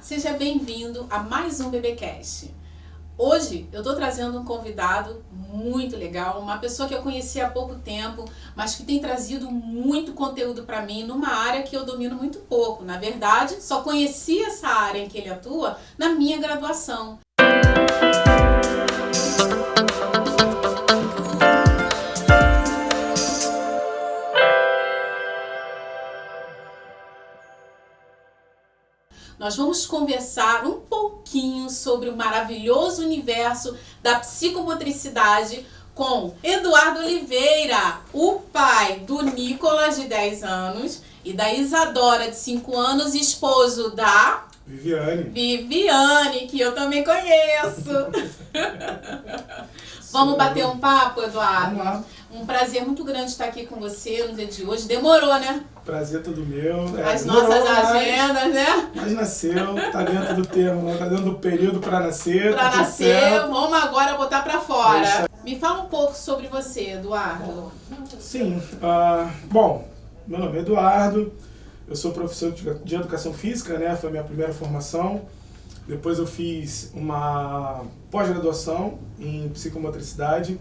seja bem-vindo a mais um BBcast. Hoje eu tô trazendo um convidado muito legal, uma pessoa que eu conheci há pouco tempo, mas que tem trazido muito conteúdo para mim numa área que eu domino muito pouco. Na verdade, só conheci essa área em que ele atua na minha graduação. Nós vamos conversar um pouquinho sobre o maravilhoso universo da psicomotricidade com Eduardo Oliveira, o pai do Nicolas, de 10 anos, e da Isadora, de 5 anos, esposo da... Viviane, que eu também conheço. Vamos bater um papo, Eduardo? Vamos lá. Um prazer muito grande estar aqui com você no dia de hoje. Demorou, né? Prazer todo meu. As nossas agendas, né? Mas nasceu, tá dentro do termo, tá dentro do período para nascer. Pra tá nascer, certo. vamos agora botar pra fora. É isso. Me fala um pouco sobre você, Eduardo. Sim, bom, meu nome é Eduardo, eu sou professor de Educação Física, né? Foi a minha primeira formação. Depois eu fiz uma pós-graduação em Psicomotricidade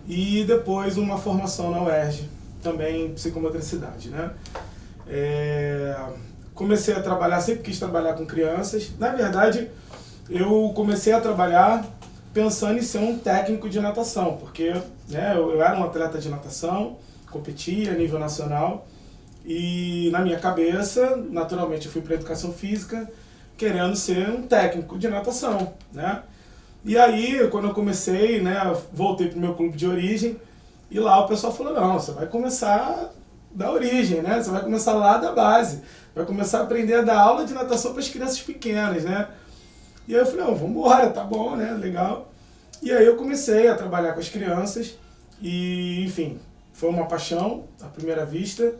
e depois uma formação na UERJ, também em Psicomotricidade, né? Comecei a trabalhar, sempre quis trabalhar com crianças. Na verdade, eu comecei a trabalhar pensando em ser um técnico de natação, porque né, eu era um atleta de natação, competia a nível nacional e na minha cabeça, naturalmente, eu fui para Educação Física querendo ser um técnico de natação, né? E aí, quando eu comecei, né, voltei para o meu clube de origem e lá o pessoal falou, não, você vai começar da origem, né? Você vai começar lá da base, vai começar a aprender a dar aula de natação para as crianças pequenas, né? E aí eu falei, vamos embora, tá bom, né, legal. E aí eu comecei a trabalhar com as crianças e, enfim, foi uma paixão à primeira vista.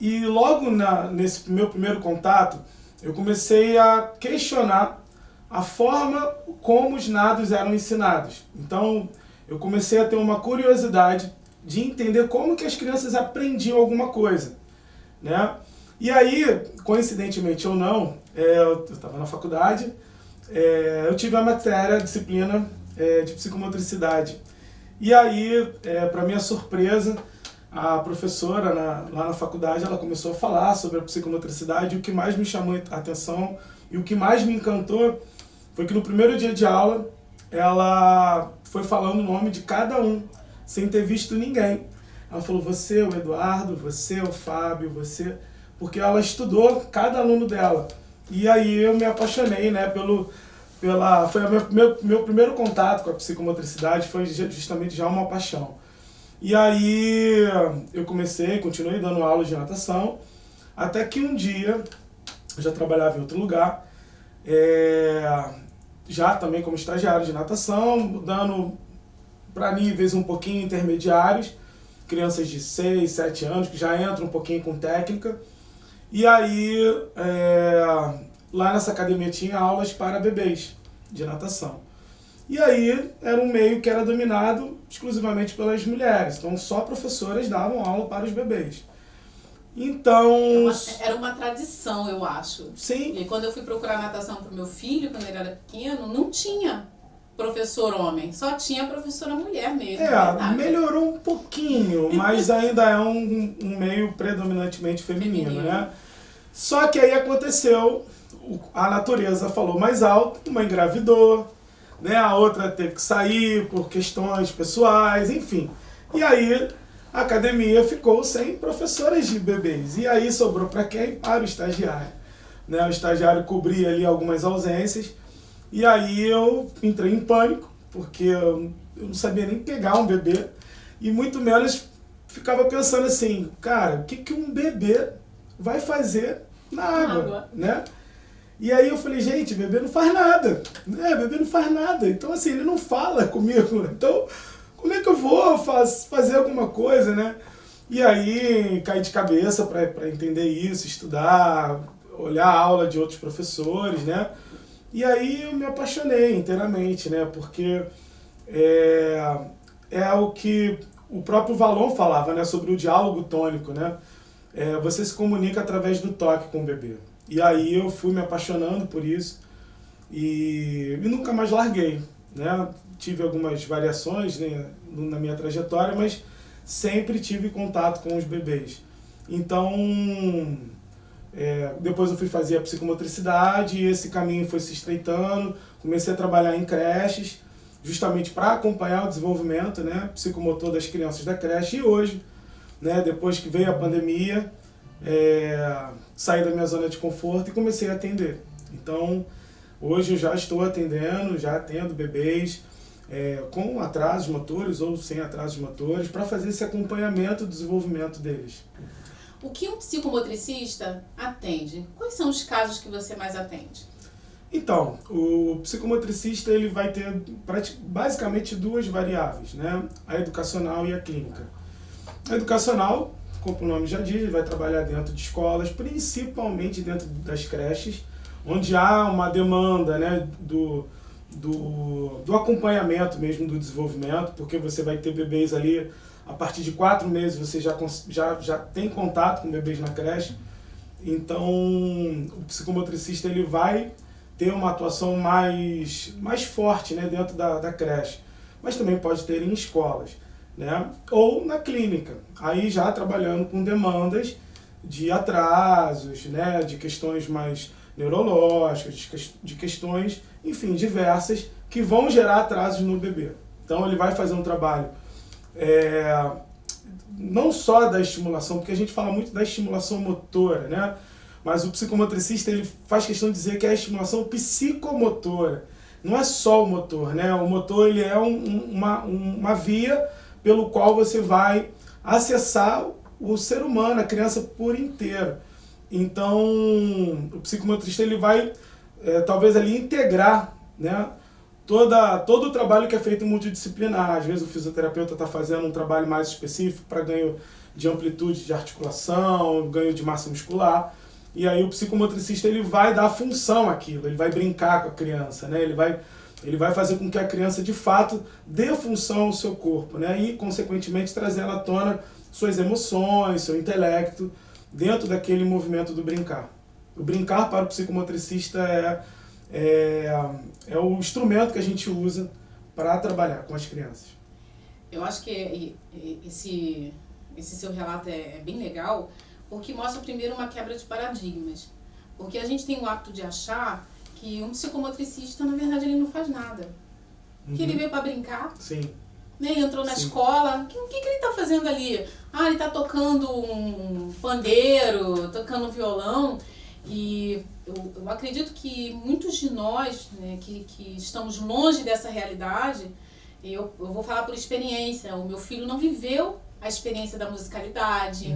E logo nesse meu primeiro contato, eu comecei a questionar a forma como os nados eram ensinados. Então, eu comecei a ter uma curiosidade de entender como que as crianças aprendiam alguma coisa, né? E aí, coincidentemente ou não, eu estava na faculdade, eu tive a matéria, a disciplina de psicomotricidade. E aí, para minha surpresa, a professora lá na faculdade, ela começou a falar sobre a psicomotricidade e o que mais me chamou a atenção e o que mais me encantou foi que no primeiro dia de aula, ela foi falando o nome de cada um, sem ter visto ninguém. Ela falou, você é o Eduardo, você é o Fábio, você... Porque ela estudou cada aluno dela. E aí eu me apaixonei, né, foi o meu primeiro contato com a psicomotricidade, foi justamente já uma paixão. E aí eu continuei dando aula de natação, até que um dia, eu já trabalhava em outro lugar, já também como estagiário de natação, dando para níveis um pouquinho intermediários, crianças de 6, 7 anos, que já entram um pouquinho com técnica. E aí, lá nessa academia tinha aulas para bebês de natação. E aí, era um meio que era dominado exclusivamente pelas mulheres. Então, só professoras davam aula para os bebês. Então... Era uma tradição, eu acho. Sim. E quando eu fui procurar natação para o meu filho, quando ele era pequeno, não tinha professor homem, só tinha professora mulher mesmo. Melhorou um pouquinho, mas ainda é um meio predominantemente feminino, né? Só que aí aconteceu, a natureza falou mais alto, uma engravidou, né? A outra teve que sair por questões pessoais, enfim. E aí a academia ficou sem professoras de bebês. E aí sobrou para quem? Para o estagiário. Né? O estagiário cobria ali algumas ausências. E aí eu entrei em pânico, porque eu não sabia nem pegar um bebê. E muito menos ficava pensando assim, cara, o que um bebê vai fazer na água, né? E aí eu falei, gente, bebê não faz nada, né? Bebê não faz nada, então assim, ele não fala comigo, então como é que eu vou fazer alguma coisa, né? E aí caí de cabeça para entender isso, estudar, olhar a aula de outros professores, né? E aí eu me apaixonei inteiramente, né? Porque é o que o próprio Valon falava, né? Sobre o diálogo tônico, né? Você se comunica através do toque com o bebê. E aí eu fui me apaixonando por isso e nunca mais larguei, né? Tive algumas variações, né, na minha trajetória, mas sempre tive contato com os bebês. Então, depois eu fui fazer a psicomotricidade e esse caminho foi se estreitando. Comecei a trabalhar em creches, justamente para acompanhar o desenvolvimento, né, psicomotor das crianças da creche. E hoje, né, depois que veio a pandemia, saí da minha zona de conforto e comecei a atender. Então, hoje eu já estou atendendo, já atendo bebês com atrasos motores ou sem atrasos motores, para fazer esse acompanhamento do desenvolvimento deles. O que um psicomotricista atende? Quais são os casos que você mais atende? Então, o psicomotricista ele vai ter basicamente duas variáveis, né? A educacional e a clínica. A educacional, como o nome já diz, ele vai trabalhar dentro de escolas, principalmente dentro das creches, onde há uma demanda, né, do acompanhamento mesmo do desenvolvimento, porque você vai ter bebês ali, a partir de 4 meses você já tem contato com bebês na creche. Então o psicomotricista ele vai ter uma atuação mais forte, né, dentro da creche, mas também pode ter em escolas, né, ou na clínica, aí já trabalhando com demandas de atrasos, né, de questões mais neurológicas, de questões, enfim, diversas, que vão gerar atrasos no bebê. Então ele vai fazer um trabalho não só da estimulação, porque a gente fala muito da estimulação motora, né? Mas o psicomotricista ele faz questão de dizer que é a estimulação psicomotora. Não é só o motor, né? O motor ele é uma via pelo qual você vai acessar o ser humano, a criança por inteiro. Então, o psicomotrista ele vai talvez ali integrar, né, todo o trabalho que é feito multidisciplinar. Às vezes o fisioterapeuta está fazendo um trabalho mais específico para ganho de amplitude de articulação, ganho de massa muscular. E aí o psicomotricista ele vai dar função àquilo, ele vai brincar com a criança, né? Ele vai fazer com que a criança de fato dê função ao seu corpo, né? E consequentemente trazer ela à tona suas emoções, seu intelecto, dentro daquele movimento do brincar. O brincar para o psicomotricista é o instrumento que a gente usa para trabalhar com as crianças. Eu acho que esse seu relato é bem legal, porque mostra primeiro uma quebra de paradigmas. Porque a gente tem o hábito de achar que um psicomotricista, na verdade, ele não faz nada. Que ele veio para brincar. Sim. Né? Ele entrou na escola. O que ele está fazendo ali? Ah, ele está tocando um pandeiro, tocando um violão. E eu acredito que muitos de nós, né, que estamos longe dessa realidade, eu vou falar por experiência. O meu filho não viveu a experiência da musicalidade.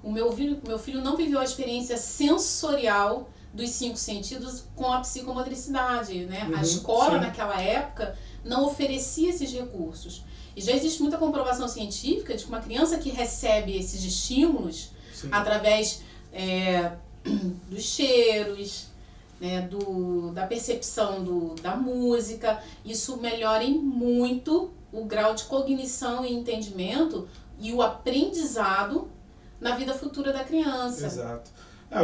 O meu filho não viveu a experiência sensorial dos 5 sentidos com a psicomotricidade, né? A escola, naquela época, não oferecia esses recursos. E já existe muita comprovação científica de que uma criança que recebe esses estímulos através dos cheiros, né, da percepção da música, isso melhora em muito o grau de cognição e entendimento e o aprendizado na vida futura da criança. Exato.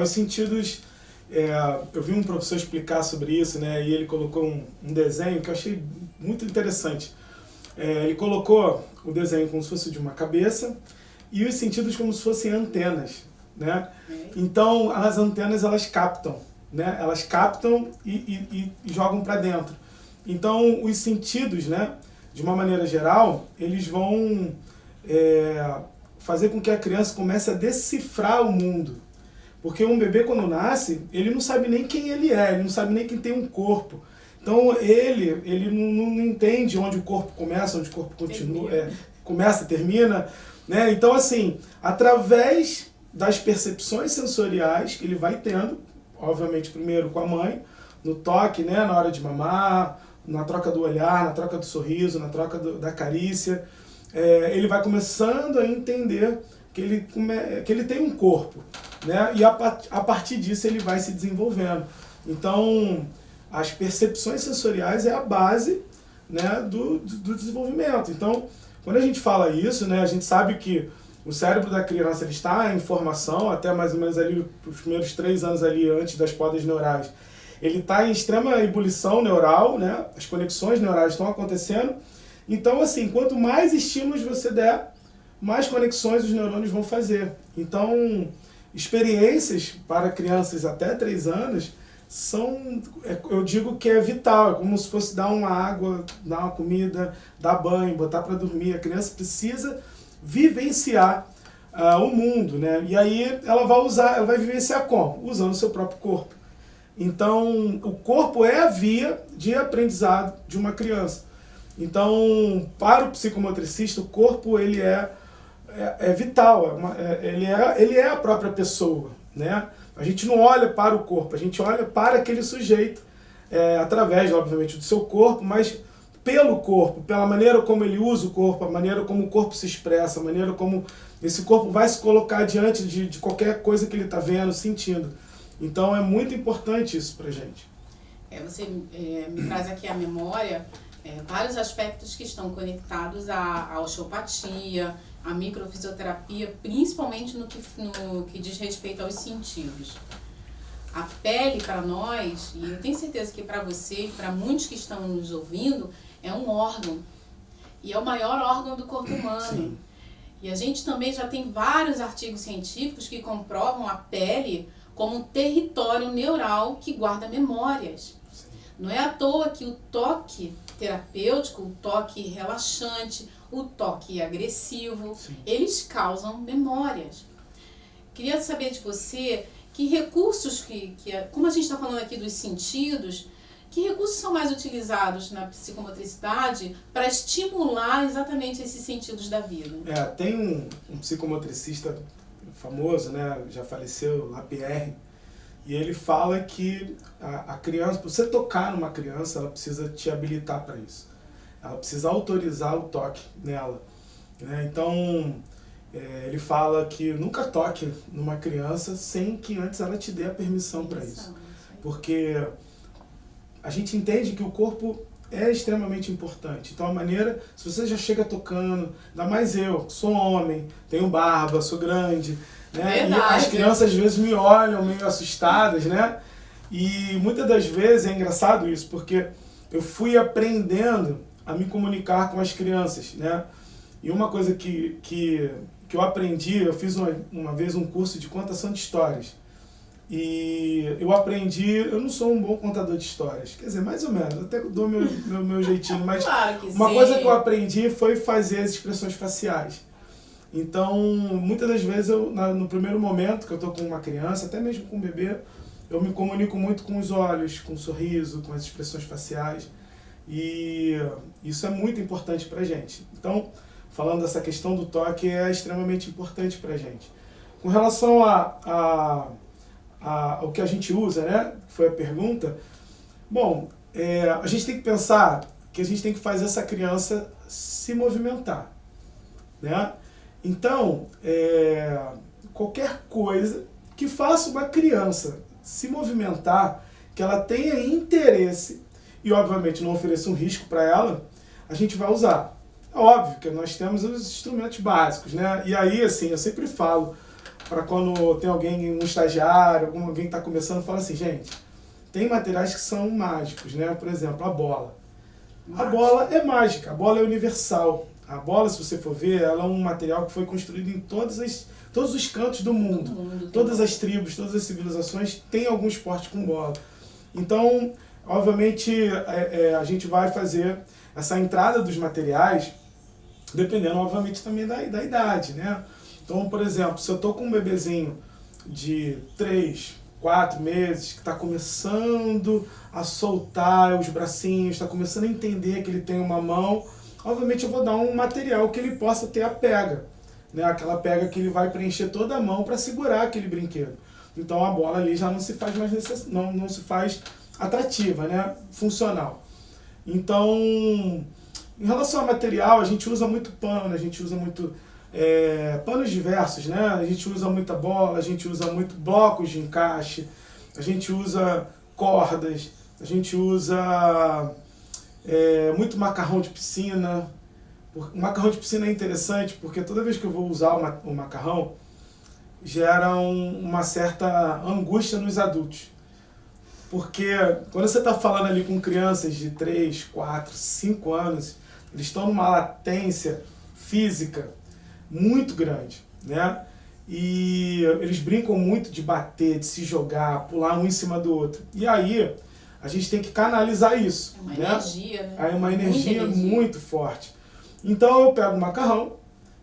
Os sentidos, eu vi um professor explicar sobre isso, né, e ele colocou um desenho que eu achei muito interessante. Ele colocou o desenho como se fosse de uma cabeça e os sentidos como se fossem antenas, né? Então as antenas elas captam, né? Elas captam e jogam para dentro. Então os sentidos, né, de uma maneira geral, eles vão fazer com que a criança comece a decifrar o mundo. Porque um bebê, quando nasce, ele não sabe nem quem ele é, ele não sabe nem quem tem um corpo. Então ele não entende onde o corpo começa, onde o corpo continua, começa e termina, né? Então, assim, através das percepções sensoriais que ele vai tendo, obviamente primeiro com a mãe, no toque, né, na hora de mamar, na troca do olhar, na troca do sorriso, na troca da carícia, ele vai começando a entender que ele tem um corpo, né? E a partir disso ele vai se desenvolvendo. Então, as percepções sensoriais é a base, né, do desenvolvimento. Então, quando a gente fala isso, né, a gente sabe que O cérebro da criança ele está em formação, até mais ou menos ali os primeiros 3 anos ali antes das podas neurais. Ele está em extrema ebulição neural, né? As conexões neurais estão acontecendo. Então, assim, quanto mais estímulos você der, mais conexões os neurônios vão fazer. Então, experiências para crianças até 3 anos são, eu digo que é vital, é como se fosse dar uma água, dar uma comida, dar banho, botar para dormir. A criança precisa vivenciar o mundo, né? E aí ela vai vivenciar como? Usando o seu próprio corpo. Então, o corpo é a via de aprendizado de uma criança. Então, para o psicomotricista, o corpo ele é vital, ele é a própria pessoa, né? A gente não olha para o corpo, a gente olha para aquele sujeito, através, obviamente, do seu corpo, mas pelo corpo, pela maneira como ele usa o corpo, a maneira como o corpo se expressa, a maneira como esse corpo vai se colocar diante de qualquer coisa que ele está vendo, sentindo. Então é muito importante isso pra gente. Você me traz aqui a memória vários aspectos que estão conectados à osteopatia, à microfisioterapia, principalmente no que diz respeito aos sentidos. A pele para nós, e eu tenho certeza que para você e para muitos que estão nos ouvindo, é um órgão. E é o maior órgão do corpo humano. Sim. E a gente também já tem vários artigos científicos que comprovam a pele como um território neural que guarda memórias. Sim. Não é à toa que o toque terapêutico, o toque relaxante, o toque agressivo, sim, eles causam memórias. Queria saber de você que recursos como a gente está falando aqui dos sentidos, que recursos são mais utilizados na psicomotricidade para estimular exatamente esses sentidos da vida? Tem um psicomotricista famoso, né, já faleceu, Lapierre, e ele fala que a criança, para você tocar numa criança, ela precisa te habilitar para isso. Ela precisa autorizar o toque nela, né? Então, ele fala que nunca toque numa criança sem que antes ela te dê a permissão para isso. Porque a gente entende que o corpo é extremamente importante. Então a maneira, se você já chega tocando, ainda mais eu, sou homem, tenho barba, sou grande, né? E as crianças às vezes me olham meio assustadas, né? E muitas das vezes é engraçado isso, porque eu fui aprendendo a me comunicar com as crianças, né? E uma coisa que eu aprendi, eu fiz uma vez um curso de contação de histórias. E eu aprendi, eu não sou um bom contador de histórias, quer dizer, mais ou menos, eu até dou meu jeitinho, mas claro uma coisa que eu aprendi foi fazer as expressões faciais. Então, muitas das vezes, no primeiro momento que eu estou com uma criança, até mesmo com um bebê, eu me comunico muito com os olhos, com o sorriso, com as expressões faciais, e isso é muito importante pra gente. Então, falando dessa questão do toque, é extremamente importante pra gente. Com relação ao que a gente usa, né? Foi a pergunta. Bom, a gente tem que pensar que a gente tem que fazer essa criança se movimentar, né? Então, qualquer coisa que faça uma criança se movimentar, que ela tenha interesse e, obviamente, não ofereça um risco para ela, a gente vai usar. É óbvio que nós temos os instrumentos básicos, né? E aí, assim, eu sempre falo, para quando tem alguém, um estagiário, alguém que está começando, fala assim, gente, tem materiais que são mágicos, né? Por exemplo, a bola. A bola é mágica, a bola é universal. A bola, se você for ver, ela é um material que foi construído em todos os cantos do mundo. Todas as tribos, todas as civilizações têm algum esporte com bola. Então, obviamente, a gente vai fazer essa entrada dos materiais, dependendo, obviamente, também da idade, né? Então, por exemplo, se eu estou com um bebezinho de 3, 4 meses, que está começando a soltar os bracinhos, está começando a entender que ele tem uma mão, obviamente eu vou dar um material que ele possa ter a pega, né? Aquela pega que ele vai preencher toda a mão para segurar aquele brinquedo. Então a bola ali já não se faz mais não se faz atrativa, né? Funcional. Então, em relação ao material, a gente usa muito pano, a gente usa muito panos diversos, né? A gente usa muita bola, a gente usa muito blocos de encaixe, a gente usa cordas, a gente usa muito macarrão de piscina, O macarrão de piscina é interessante porque toda vez que eu vou usar o macarrão, gera uma certa angústia nos adultos. Porque quando você está falando ali com crianças de 3, 4, 5 anos, eles estão numa latência física muito grande, né? E eles brincam muito de bater, de se jogar, pular um em cima do outro. E aí, a gente tem que canalizar isso. É uma né? energia, né? Aí é uma energia muito forte. Então eu pego o macarrão,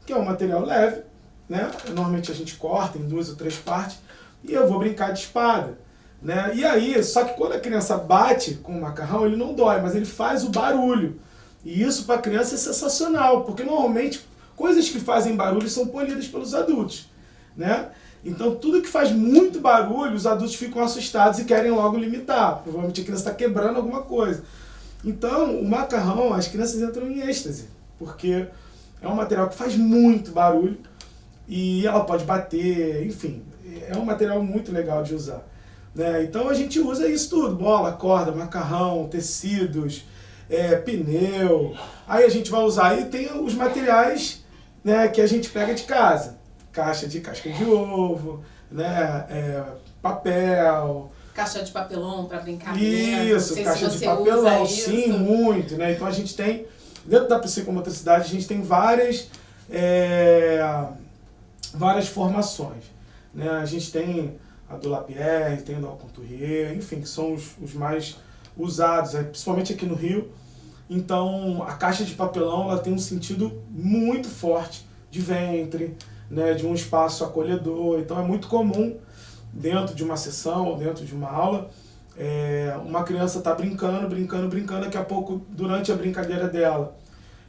que é um material leve, né? Normalmente a gente corta em 2 ou 3 partes, e eu vou brincar de espada. Né? E aí, só que quando a criança bate com o macarrão, ele não dói, mas ele faz o barulho. E isso para a criança é sensacional, porque normalmente coisas que fazem barulho são polidas pelos adultos. Né? Então tudo que faz muito barulho, os adultos ficam assustados e querem logo limitar. Provavelmente a criança está quebrando alguma coisa. Então o macarrão, as crianças entram em êxtase, porque é um material que faz muito barulho e ela pode bater, enfim, é um material muito legal de usar. Né? Então a gente usa isso tudo, bola, corda, macarrão, tecidos, pneu. Aí a gente vai usar, e tem os materiais, né, que a gente pega de casa. Caixa de casca de ovo, né, papel. Caixa de papelão para brincar. Isso, caixa de papelão, sim, muito. Né? Então a gente tem, dentro da psicomotricidade, a gente tem várias formações. Né? A gente tem a do Lapierre, tem a do Alconturier, enfim, que são os mais usados, principalmente aqui no Rio. Então a caixa de papelão ela tem um sentido muito forte de ventre, né, de um espaço acolhedor. Então é muito comum, dentro de uma sessão ou dentro de uma aula, uma criança está brincando, daqui a pouco, durante a brincadeira dela,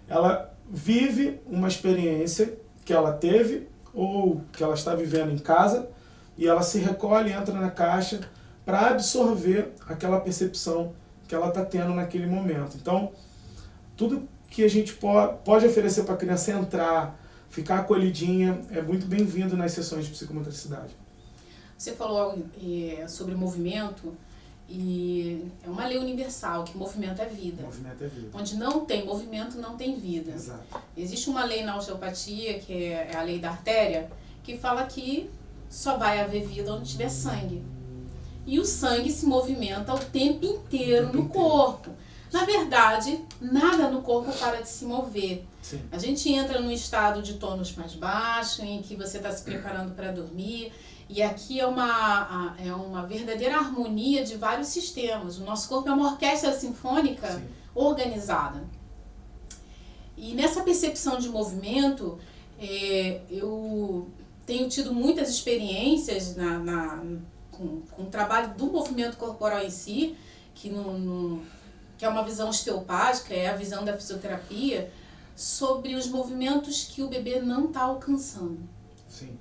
ela vive uma experiência que ela teve ou que ela está vivendo em casa, e ela se recolhe e entra na caixa para absorver aquela percepção que ela está tendo naquele momento. Então, tudo que a gente pode oferecer para a criança entrar, ficar acolhidinha, é muito bem-vindo nas sessões de psicomotricidade. Você falou sobre movimento, e é uma lei universal, que movimento é vida. Movimento é vida. Onde não tem movimento, não tem vida. Exato. Existe uma lei na osteopatia, que é a lei da artéria, que fala que só vai haver vida onde tiver sangue. E o sangue se movimenta o tempo inteiro no corpo. Na verdade, nada no corpo para de se mover. Sim. A gente entra num estado de tônus mais baixo, em que você está se preparando para dormir, e aqui é uma verdadeira harmonia de vários sistemas. O nosso corpo é uma orquestra sinfônica Sim. organizada. E nessa percepção de movimento, eu tenho tido muitas experiências com o trabalho do movimento corporal em si, que é uma visão osteopática, é a visão da fisioterapia, sobre os movimentos que o bebê não está alcançando. Sim.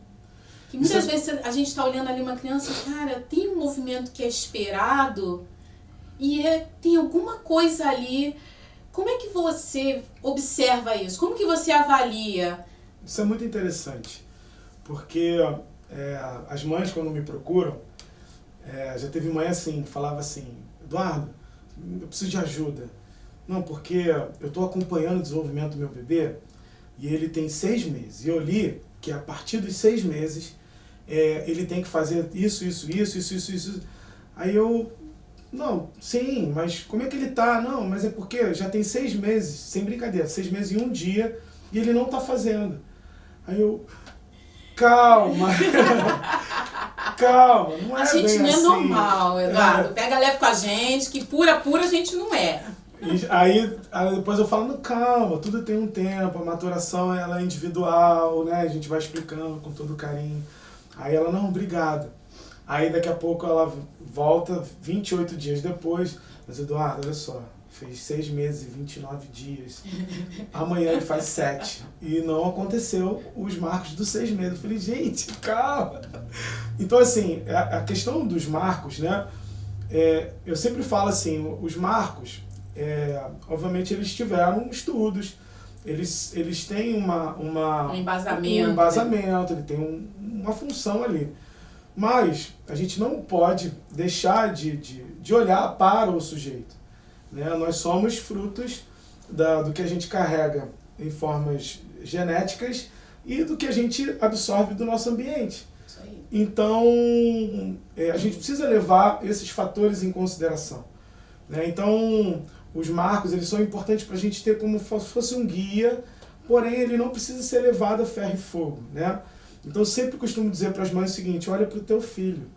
Que muitas vezes a gente está olhando ali uma criança, cara, tem um movimento que é esperado e tem alguma coisa ali. Como é que você observa isso? Como que você avalia? Isso é muito interessante, porque as mães, quando me procuram, já teve mãe assim, falava assim, Eduardo, eu preciso de ajuda. Não, porque eu estou acompanhando o desenvolvimento do meu bebê e ele tem 6 meses. E eu li que a partir dos 6 meses ele tem que fazer isso. Aí eu, não, sim, mas como é que ele tá? Não, mas é porque já tem 6 meses, sem brincadeira, 6 meses e 1 dia e ele não está fazendo. Aí eu, calma, calma, não é a gente bem não é assim. normal, Eduardo. Pega leve com a gente, que pura a gente não é. Aí depois eu falo, calma, tudo tem um tempo, a maturação ela é individual, né? A gente vai explicando com todo carinho. Aí ela, não, obrigado. Aí daqui a pouco ela volta 28 dias depois, mas Eduardo, olha só, fez 6 meses e 29 dias, amanhã ele faz 7. E não aconteceu os marcos dos 6 meses. Eu falei, gente, calma. Então assim, a questão dos marcos, né? Eu sempre falo assim, os marcos, obviamente eles tiveram estudos, eles têm um embasamento, ele tem uma função ali. Mas a gente não pode deixar de olhar para o sujeito. Né? Nós somos frutos do que a gente carrega em formas genéticas e do que a gente absorve do nosso ambiente. Isso aí. Então, a gente precisa levar esses fatores em consideração, né? Então, os marcos, eles são importantes para a gente ter como se fosse um guia, porém, ele não precisa ser levado a ferro e fogo, né? Então, eu sempre costumo dizer para as mães o seguinte: olha para o teu filho,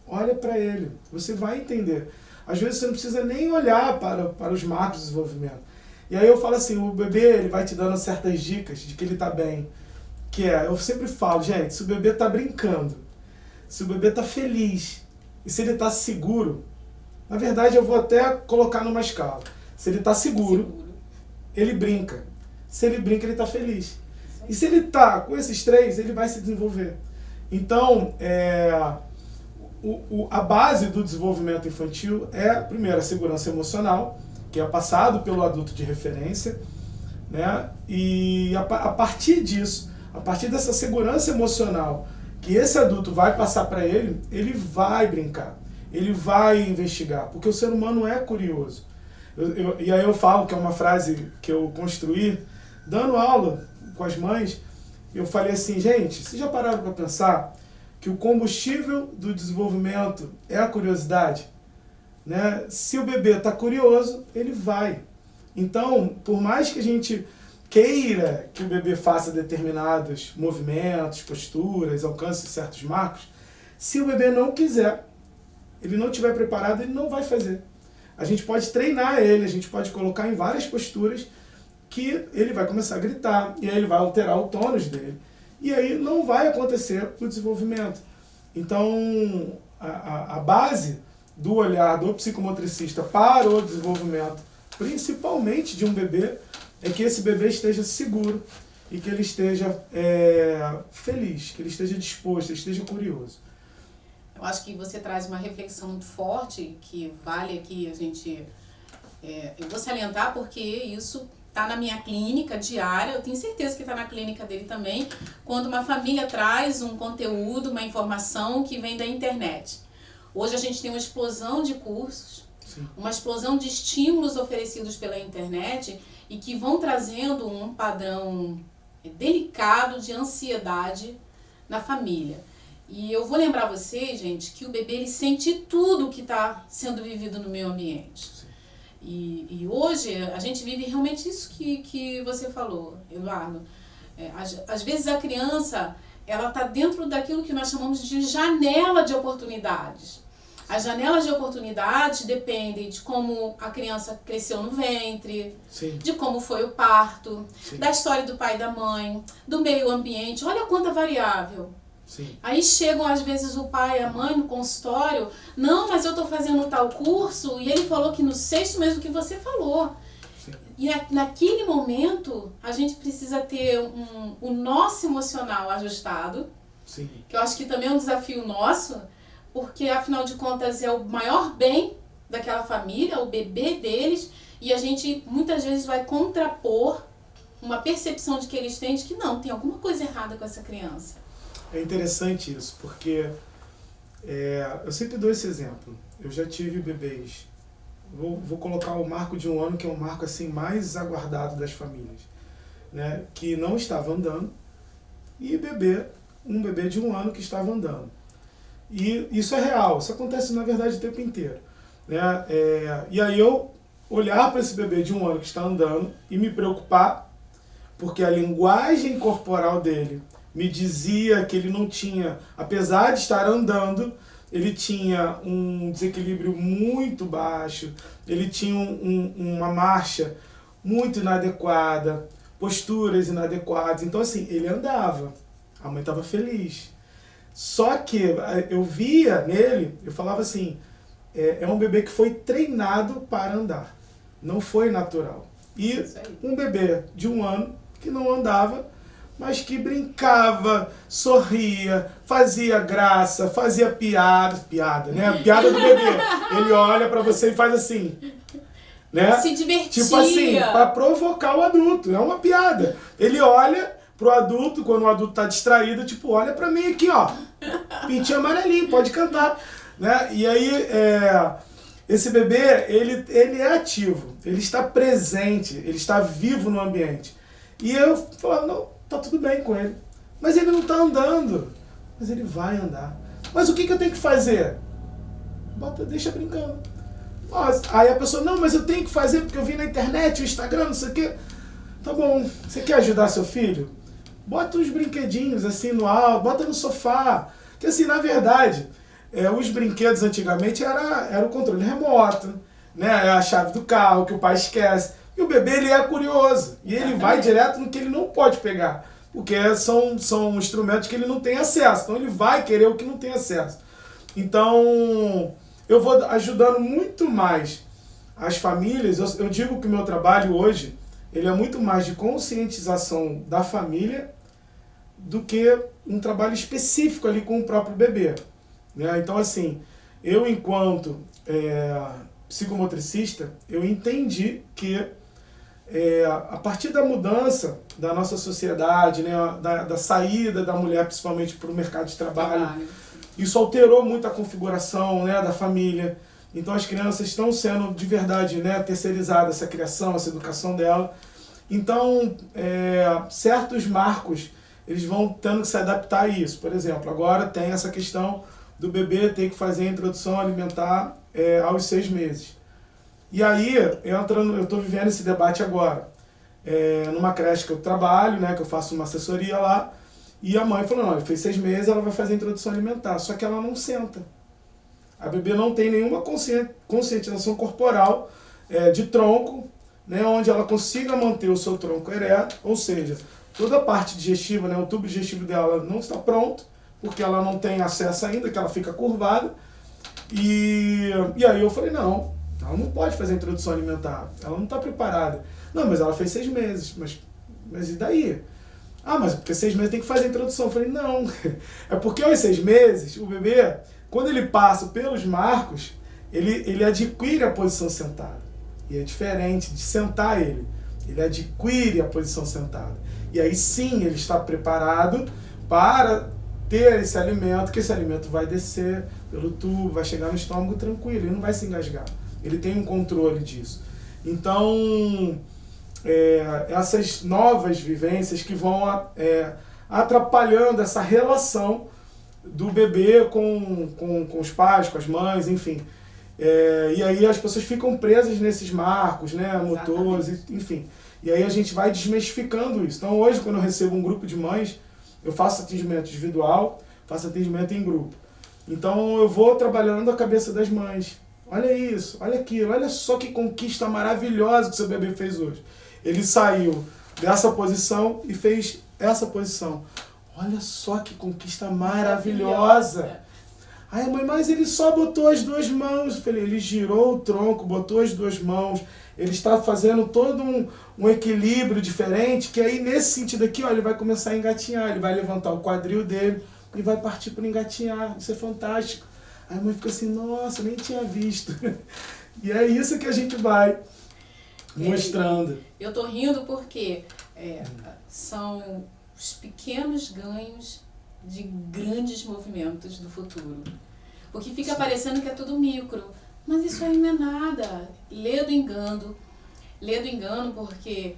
olha para ele, você vai entender. Às vezes, você não precisa nem olhar para os marcos de desenvolvimento. E aí eu falo assim, o bebê, ele vai te dando certas dicas de que ele está bem. Eu sempre falo, gente, se o bebê está brincando, se o bebê está feliz e se ele está seguro, na verdade eu vou até colocar numa escala. Se ele está seguro, ele brinca. Se ele brinca, ele está feliz. E se ele está com esses três, ele vai se desenvolver. Então, a base do desenvolvimento infantil é, primeiro, a segurança emocional, que é passado pelo adulto de referência, né? E a partir disso, a partir dessa segurança emocional que esse adulto vai passar para ele, ele vai brincar, ele vai investigar, porque o ser humano é curioso. E aí eu falo, que é uma frase que eu construí, dando aula com as mães, eu falei assim, gente, vocês já pararam para pensar que o combustível do desenvolvimento é a curiosidade? Né? Se o bebê está curioso, ele vai. Então, por mais que a gente queira que o bebê faça determinados movimentos, posturas, alcance certos marcos, se o bebê não quiser, ele não estiver preparado, ele não vai fazer. A gente pode treinar ele, a gente pode colocar em várias posturas que ele vai começar a gritar, e aí ele vai alterar o tônus dele. E aí não vai acontecer o desenvolvimento. Então, a base do olhar do psicomotricista para o desenvolvimento, principalmente de um bebê, é que esse bebê esteja seguro e que ele esteja feliz, que ele esteja disposto, que ele esteja curioso. Eu acho que você traz uma reflexão muito forte, que vale aqui a gente... eu vou salientar porque isso está na minha clínica diária, eu tenho certeza que está na clínica dele também, quando uma família traz um conteúdo, uma informação que vem da internet. Hoje a gente tem uma explosão de cursos, sim, uma explosão de estímulos oferecidos pela internet e que vão trazendo um padrão delicado de ansiedade na família. E eu vou lembrar vocês, gente, que o bebê ele sente tudo que está sendo vivido no meio ambiente. E hoje a gente vive realmente isso que você falou, Eduardo. Às vezes a criança ela está dentro daquilo que nós chamamos de janela de oportunidades. As janelas de oportunidades dependem de como a criança cresceu no ventre, sim, de como foi o parto, sim, da história do pai e da mãe, do meio ambiente. Olha quanta variável. Sim. Aí chegam às vezes o pai e a mãe no consultório, não, mas eu estou fazendo tal curso e ele falou que no 6º mês o que você falou. Sim. E naquele momento a gente precisa ter o nosso emocional ajustado, sim, que eu acho que também é um desafio nosso, porque afinal de contas é o maior bem daquela família, o bebê deles, e a gente muitas vezes vai contrapor uma percepção de que eles têm de que não, tem alguma coisa errada com essa criança. É interessante isso, porque eu sempre dou esse exemplo. Eu já tive bebês, vou colocar o marco de 1 ano, que é o marco assim, mais aguardado das famílias, né, que não estava andando, e um bebê de 1 ano que estava andando. E isso é real, isso acontece na verdade o tempo inteiro. Né? E aí eu olhar para esse bebê de 1 ano que está andando e me preocupar, porque a linguagem corporal dele me dizia que ele não tinha, apesar de estar andando, ele tinha um desequilíbrio muito baixo, ele tinha uma marcha muito inadequada, posturas inadequadas. Então assim, ele andava, a mãe estava feliz. Só que eu via nele, eu falava assim, é um bebê que foi treinado para andar, não foi natural. E um bebê de 1 ano que não andava, mas que brincava, sorria, fazia graça, fazia piada, né? A piada do bebê. Ele olha pra você e faz assim, né? Se divertia. Tipo assim, pra provocar o adulto. É uma piada. Ele olha pro adulto, quando o adulto tá distraído, tipo, olha pra mim aqui, ó. Pintinho amarelinho, pode cantar. Né? E aí, esse bebê, ele é ativo, ele está presente, ele está vivo no ambiente. E eu falava, não, tá tudo bem com ele. Mas ele não tá andando. Mas ele vai andar. Mas o que eu tenho que fazer? Deixa brincando. Nossa, aí a pessoa, não, mas eu tenho que fazer porque eu vi na internet, o Instagram, não sei o quê. Tá bom, você quer ajudar seu filho? Bota uns brinquedinhos assim no alto, bota no sofá. Porque assim, na verdade, os brinquedos antigamente era o controle remoto, né? A chave do carro que o pai esquece. E o bebê, ele é curioso. E ele vai direto no que ele não pode pegar. Porque são instrumentos que ele não tem acesso. Então ele vai querer o que não tem acesso. Então, eu vou ajudando muito mais as famílias. Eu digo que o meu trabalho hoje, ele é muito mais de conscientização da família do que um trabalho específico ali com o próprio bebê. Né? Então, assim, eu enquanto psicomotricista, eu entendi que a partir da mudança da nossa sociedade, né, da saída da mulher principalmente para o mercado de trabalho, isso alterou muito a configuração, né, da família. Então as crianças estão sendo de verdade, né, terceirizadas, essa criação, essa educação dela. Então certos marcos eles vão tendo que se adaptar a isso. Por exemplo, agora tem essa questão do bebê ter que fazer a introdução alimentar aos 6 meses. E aí, eu estou vivendo esse debate agora. Numa creche que eu trabalho, né, que eu faço uma assessoria lá, e a mãe falou, não, ele fez 6 meses, ela vai fazer a introdução alimentar, só que ela não senta. A bebê não tem nenhuma conscientização corporal de tronco, né, onde ela consiga manter o seu tronco ereto, ou seja, toda a parte digestiva, né, o tubo digestivo dela não está pronto, porque ela não tem acesso ainda, que ela fica curvada. E aí eu falei, não, ela não pode fazer a introdução alimentar, ela não está preparada. Não, mas ela fez 6 meses, mas e daí? Ah, mas porque 6 meses tem que fazer a introdução. Eu falei, não, é porque aos 6 meses, o bebê, quando ele passa pelos marcos, ele adquire a posição sentada. E é diferente de sentar ele adquire a posição sentada. E aí sim ele está preparado para ter esse alimento, que esse alimento vai descer pelo tubo, vai chegar no estômago tranquilo, ele não vai se engasgar. Ele tem um controle disso. Então, essas novas vivências que vão atrapalhando essa relação do bebê com os pais, com as mães, enfim. E aí as pessoas ficam presas nesses marcos, né, motores, enfim. E aí a gente vai desmistificando isso. Então hoje, quando eu recebo um grupo de mães, eu faço atendimento individual, faço atendimento em grupo. Então eu vou trabalhando a cabeça das mães. Olha isso, olha aquilo, olha só que conquista maravilhosa que seu bebê fez hoje. Ele saiu dessa posição e fez essa posição. Olha só que conquista maravilhosa. Aí a mãe, mas ele só botou as 2 mãos. Eu falei, ele girou o tronco, botou as 2 mãos. Ele está fazendo todo um equilíbrio diferente, que aí nesse sentido aqui, ó, ele vai começar a engatinhar. Ele vai levantar o quadril dele e vai partir para engatinhar. Isso é fantástico. Aí a mãe fica assim, nossa, nem tinha visto. E é isso que a gente vai mostrando. Eu tô rindo porque são os pequenos ganhos de grandes movimentos do futuro. Porque fica parecendo que é tudo micro, mas isso aí não é nada. Lê do engano porque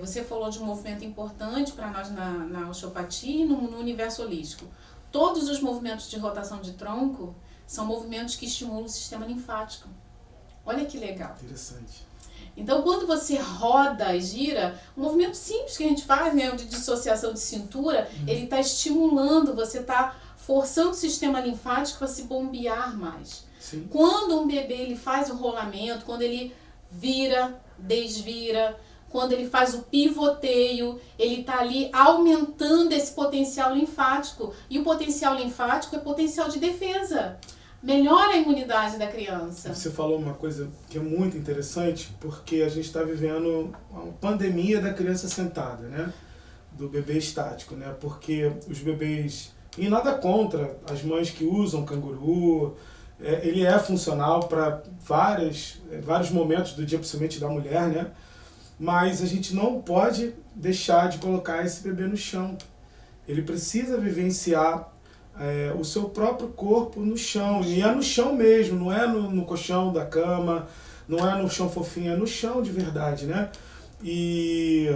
você falou de um movimento importante para nós na osteopatia e no universo holístico. Todos os movimentos de rotação de tronco são movimentos que estimulam o sistema linfático. Olha que legal. Interessante. Então, quando você roda e gira, um movimento simples que a gente faz, né, de dissociação de cintura, ele está estimulando, você está forçando o sistema linfático a se bombear mais. Sim. Quando um bebê ele faz o rolamento, quando ele vira, desvira, quando ele faz o pivoteio, ele está ali aumentando esse potencial linfático. E o potencial linfático é potencial de defesa. Melhora a imunidade da criança. Você falou uma coisa que é muito interessante, porque a gente está vivendo uma pandemia da criança sentada, né? Do bebê estático, né? Porque os bebês, e nada contra as mães que usam canguru, ele é funcional para vários momentos do dia, principalmente da mulher, né? Mas a gente não pode deixar de colocar esse bebê no chão. Ele precisa vivenciar o seu próprio corpo no chão. E é no chão mesmo, não é no colchão da cama, não é no chão fofinho, é no chão de verdade, né? E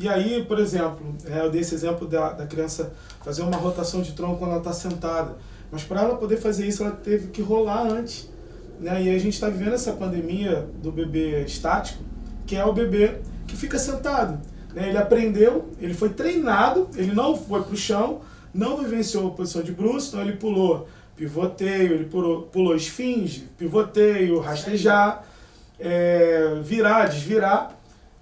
aí, por exemplo, eu dei esse exemplo da criança fazer uma rotação de tronco quando ela está sentada. Mas para ela poder fazer isso, ela teve que rolar antes. Né? E a gente está vivendo essa pandemia do bebê estático, que é o bebê que fica sentado. Né? Ele aprendeu, ele foi treinado, ele não foi para o chão, não vivenciou a posição de bruço, então ele pulou pivoteio, ele pulou esfinge, pivoteio, rastejar, virar, desvirar.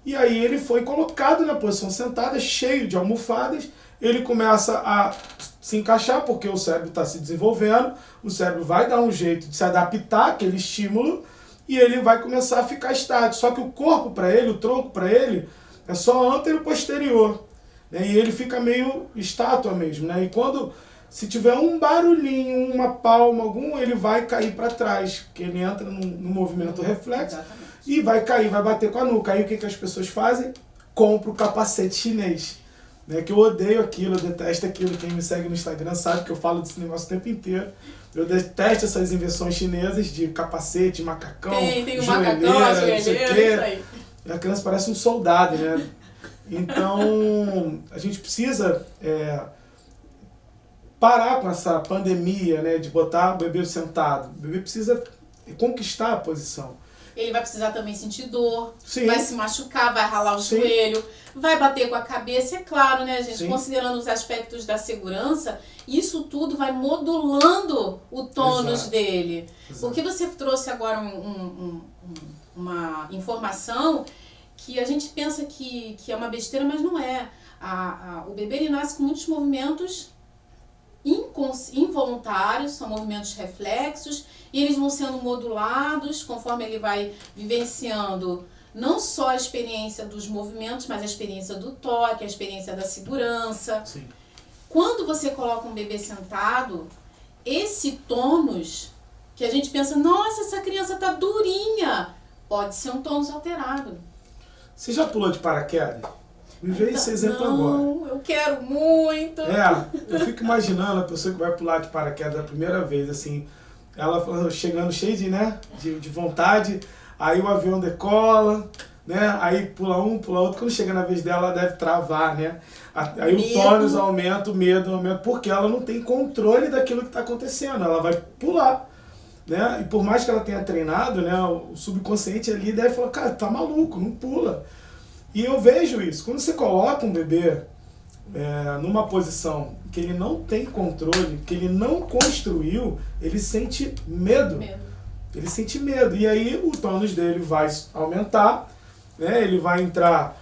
E aí ele foi colocado na posição sentada, cheio de almofadas, ele começa a se encaixar, porque o cérebro está se desenvolvendo, o cérebro vai dar um jeito de se adaptar àquele estímulo, e ele vai começar a ficar estático. Só que o corpo para ele, o tronco para ele, é só antero-posterior. Né? E ele fica meio estátua mesmo. Né? E quando, se tiver um barulhinho, uma palma, ele vai cair para trás, porque ele entra no movimento reflexo. Exatamente. E vai cair, vai bater com a nuca. Aí o que as pessoas fazem? Compra o capacete chinês. Né? Que eu odeio aquilo, eu detesto aquilo. Quem me segue no Instagram sabe que eu falo desse negócio o tempo inteiro. Eu detesto essas invenções chinesas de capacete, macacão, tem um macacão, não sei o isso aí. A criança parece um soldado, né? Então, a gente precisa parar com essa pandemia, né, de botar o bebê sentado. O bebê precisa conquistar a posição. Ele vai precisar também sentir dor, Sim. vai se machucar, vai ralar o Sim. joelho, vai bater com a cabeça, é claro, né, gente? Sim. Considerando os aspectos da segurança, isso tudo vai modulando o tônus Exato. dele. Exato. Porque você trouxe agora uma informação que a gente pensa que é uma besteira, mas não é. O bebê ele nasce com muitos movimentos involuntários, são movimentos reflexos, e eles vão sendo modulados conforme ele vai vivenciando não só a experiência dos movimentos, mas a experiência do toque, a experiência da segurança. Sim. Quando você coloca um bebê sentado, esse tônus, que a gente pensa, nossa, essa criança tá durinha, pode ser um tônus alterado. Você já pulou de paraquedas? Me veio esse exemplo agora. Não, eu quero muito. Eu fico imaginando a pessoa que vai pular de paraquedas a primeira vez, assim, ela chegando cheia de vontade, aí o avião decola, né? Aí pula um, pula outro, quando chega na vez dela, ela deve travar, né? Aí o tônus aumenta, o medo aumenta, porque ela não tem controle daquilo que está acontecendo, ela vai pular. Né? E por mais que ela tenha treinado, né, o subconsciente ali deve falar, cara, tá maluco, não pula. E eu vejo isso. Quando você coloca um bebê numa posição que ele não tem controle, que ele não construiu, ele sente medo. Ele sente medo. E aí o tônus dele vai aumentar, né? Ele vai entrar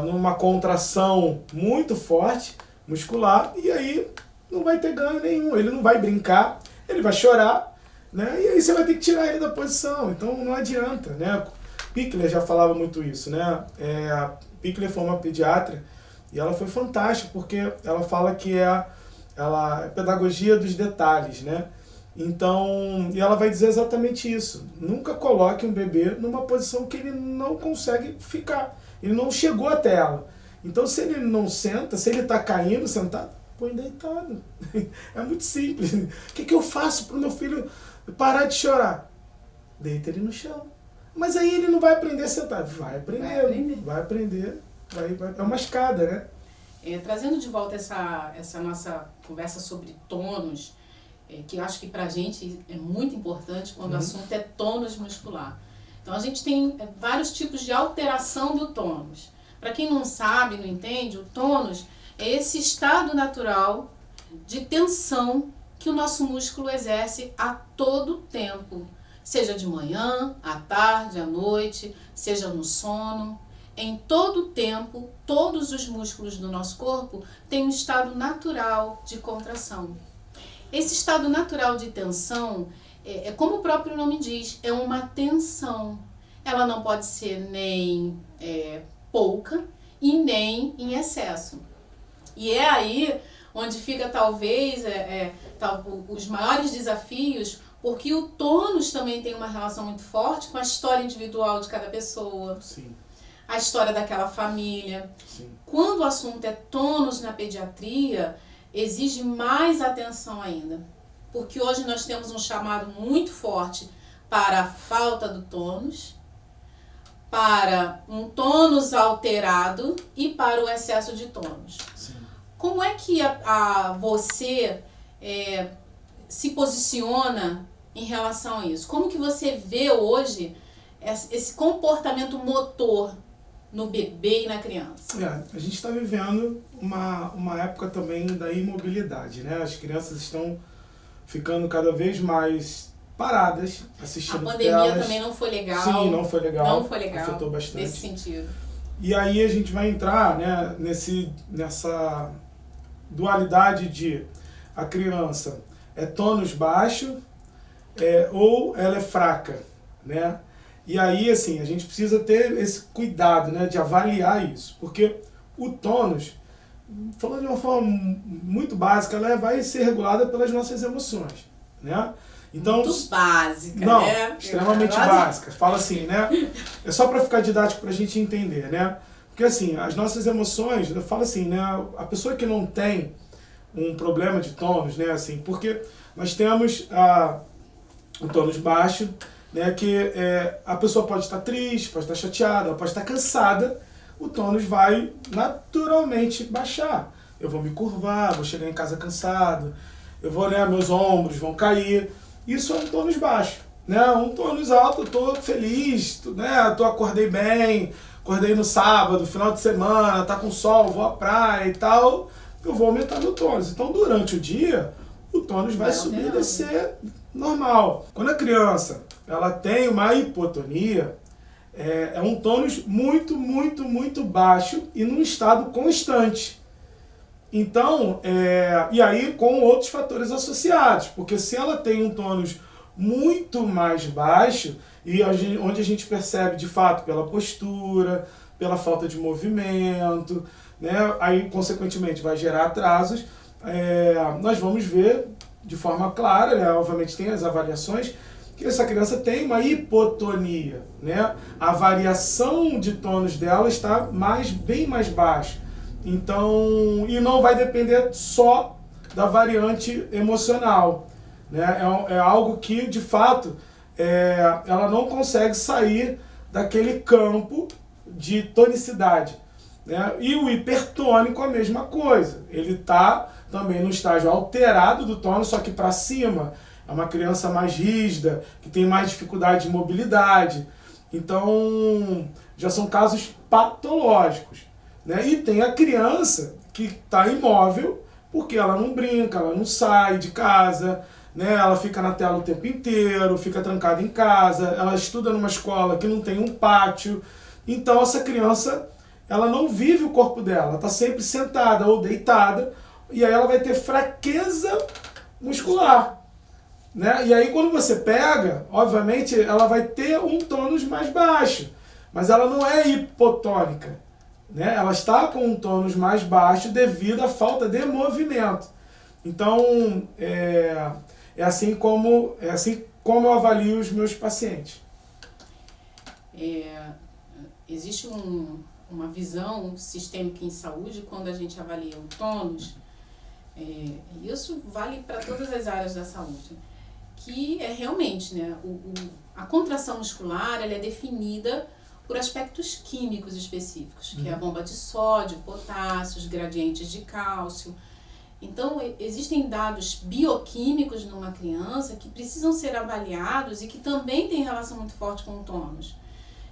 numa contração muito forte, muscular, e aí não vai ter ganho nenhum. Ele não vai brincar, ele vai chorar, né? E aí você vai ter que tirar ele da posição. Então não adianta, né? Pickler já falava muito isso, né? A Pickler foi uma pediatra e ela foi fantástica porque ela fala que é a pedagogia dos detalhes, né? Então, e ela vai dizer exatamente isso. Nunca coloque um bebê numa posição que ele não consegue ficar. Ele não chegou até ela. Então, se ele não senta, se ele está caindo, sentado, põe deitado. É muito simples. O que eu faço para o meu filho parar de chorar? Deita ele no chão. Mas aí ele não vai aprender a sentar. Vai aprender. É uma escada, né? Trazendo de volta essa nossa conversa sobre tônus, que eu acho que pra gente é muito importante quando o assunto é tônus muscular. Então a gente tem vários tipos de alteração do tônus. Para quem não sabe, não entende, o tônus é esse estado natural de tensão que o nosso músculo exerce a todo tempo. Seja de manhã, à tarde, à noite, seja no sono. Em todo tempo, todos os músculos do nosso corpo têm um estado natural de contração. Esse estado natural de tensão, como o próprio nome diz, é uma tensão. Ela não pode ser nem pouca e nem em excesso. E é aí onde fica talvez os maiores desafios, porque o tônus também tem uma relação muito forte com a história individual de cada pessoa. Sim. A história daquela família. Sim. Quando o assunto é tônus na pediatria, exige mais atenção ainda. Porque hoje nós temos um chamado muito forte para a falta do tônus, para um tônus alterado e para o excesso de tônus. Sim. Como é que você se posiciona em relação a isso? Como que você vê hoje esse comportamento motor no bebê e na criança? A gente está vivendo uma época também da imobilidade, né? As crianças estão ficando cada vez mais paradas, assistindo telas. A pandemia telas. Também não foi legal. Sim, não foi legal. Não foi legal. Afetou bastante. Nesse sentido. E aí a gente vai entrar, né, nessa dualidade de a criança é tônus baixo ou ela é fraca, né? E aí, assim, a gente precisa ter esse cuidado, né, de avaliar isso, porque o tônus, falando de uma forma muito básica, ela vai ser regulada pelas nossas emoções, né? Então, muito básica, não, né? Extremamente básica. Fala assim, né? É só para ficar didático para a gente entender, né? Porque assim, as nossas emoções, eu falo assim, né? A pessoa que não tem um problema de tônus, né? Assim, porque nós temos o tônus baixo, né? Que a pessoa pode estar triste, pode estar chateada, ela pode estar cansada, o tônus vai naturalmente baixar. Eu vou me curvar, vou chegar em casa cansado, eu vou, né? Meus ombros vão cair. Isso é um tônus baixo, né? Um tônus alto, eu tô feliz, né? Acordei bem, acordei no sábado, final de semana, tá com sol, vou à praia e tal, eu vou aumentar meu tônus. Então, durante o dia, o tônus vai subir e descer normal. Quando a criança ela tem uma hipotonia, é um tônus muito, muito, muito baixo e num estado constante. Então, e aí com outros fatores associados, porque se ela tem um tônus muito mais baixo, e onde a gente percebe de fato pela postura, pela falta de movimento, né, aí consequentemente vai gerar atrasos, nós vamos ver de forma clara, né, obviamente tem as avaliações, que essa criança tem uma hipotonia, né? A variação de tônus dela está bem mais baixa. Então, e não vai depender só da variante emocional, né? É algo que, de fato, ela não consegue sair daquele campo de tonicidade, né? E o hipertônico a mesma coisa. Ele está também no estágio alterado do tônus, só que para cima. É uma criança mais rígida, que tem mais dificuldade de mobilidade. Então, já são casos patológicos, né? E tem a criança que está imóvel porque ela não brinca, ela não sai de casa, né? Ela fica na tela o tempo inteiro, fica trancada em casa, ela estuda numa escola que não tem um pátio. Então essa criança, ela não vive o corpo dela, ela está sempre sentada ou deitada, e aí ela vai ter fraqueza muscular, né? E aí quando você pega, obviamente ela vai ter um tônus mais baixo, mas ela não é hipotônica, né? Ela está com um tônus mais baixo devido à falta de movimento. Então é assim como eu avalio os meus pacientes. Existe uma visão sistêmica em saúde quando a gente avalia o tônus, e isso vale para todas as áreas da saúde, que é realmente, né, a contração muscular ela é definida por aspectos químicos específicos, que é a bomba de sódio, potássio, os gradientes de cálcio. Então, existem dados bioquímicos numa criança que precisam ser avaliados e que também têm relação muito forte com o tônus.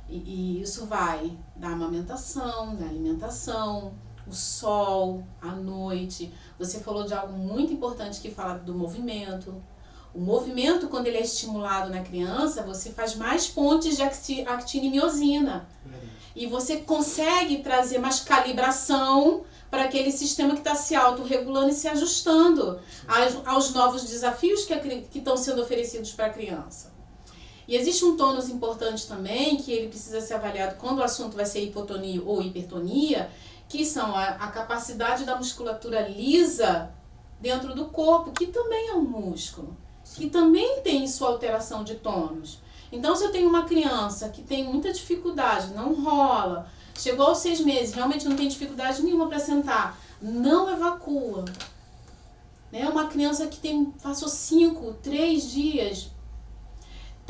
E isso vai da amamentação, da alimentação, o sol, a noite. Você falou de algo muito importante que fala do movimento. O movimento, quando ele é estimulado na criança, você faz mais pontes de actina e miosina. E você consegue trazer mais calibração para aquele sistema que está se autorregulando e se ajustando aos novos desafios que estão sendo oferecidos para a criança. E existe um tônus importante também, que ele precisa ser avaliado quando o assunto vai ser hipotonia ou hipertonia, que são a capacidade da musculatura lisa dentro do corpo, que também é um músculo, que também tem sua alteração de tônus. Então, se eu tenho uma criança que tem muita dificuldade, não rola, chegou aos 6 meses, realmente não tem dificuldade nenhuma para sentar, não evacua. Né? Uma criança que passou 3 dias,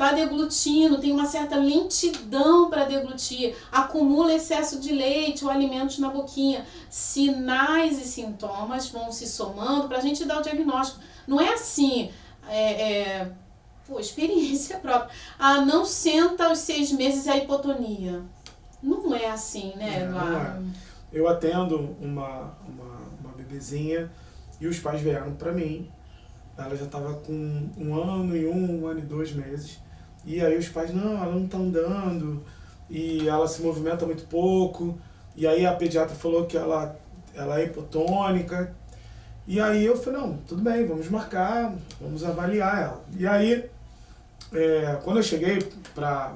está deglutindo, tem uma certa lentidão para deglutir, acumula excesso de leite ou alimentos na boquinha. Sinais e sintomas vão se somando para a gente dar o diagnóstico. Não é assim, experiência própria. Não senta aos 6 meses a hipotonia. Não é assim, né, Eduardo? Não é. Eu atendo uma bebezinha e os pais vieram para mim. Ela já estava com 1 ano e 1 ano e 2 meses. E aí os pais, não, ela não está andando e ela se movimenta muito pouco. E aí a pediatra falou que ela é hipotônica. E aí eu falei, não, tudo bem, vamos marcar, vamos avaliar ela. E aí, quando eu cheguei para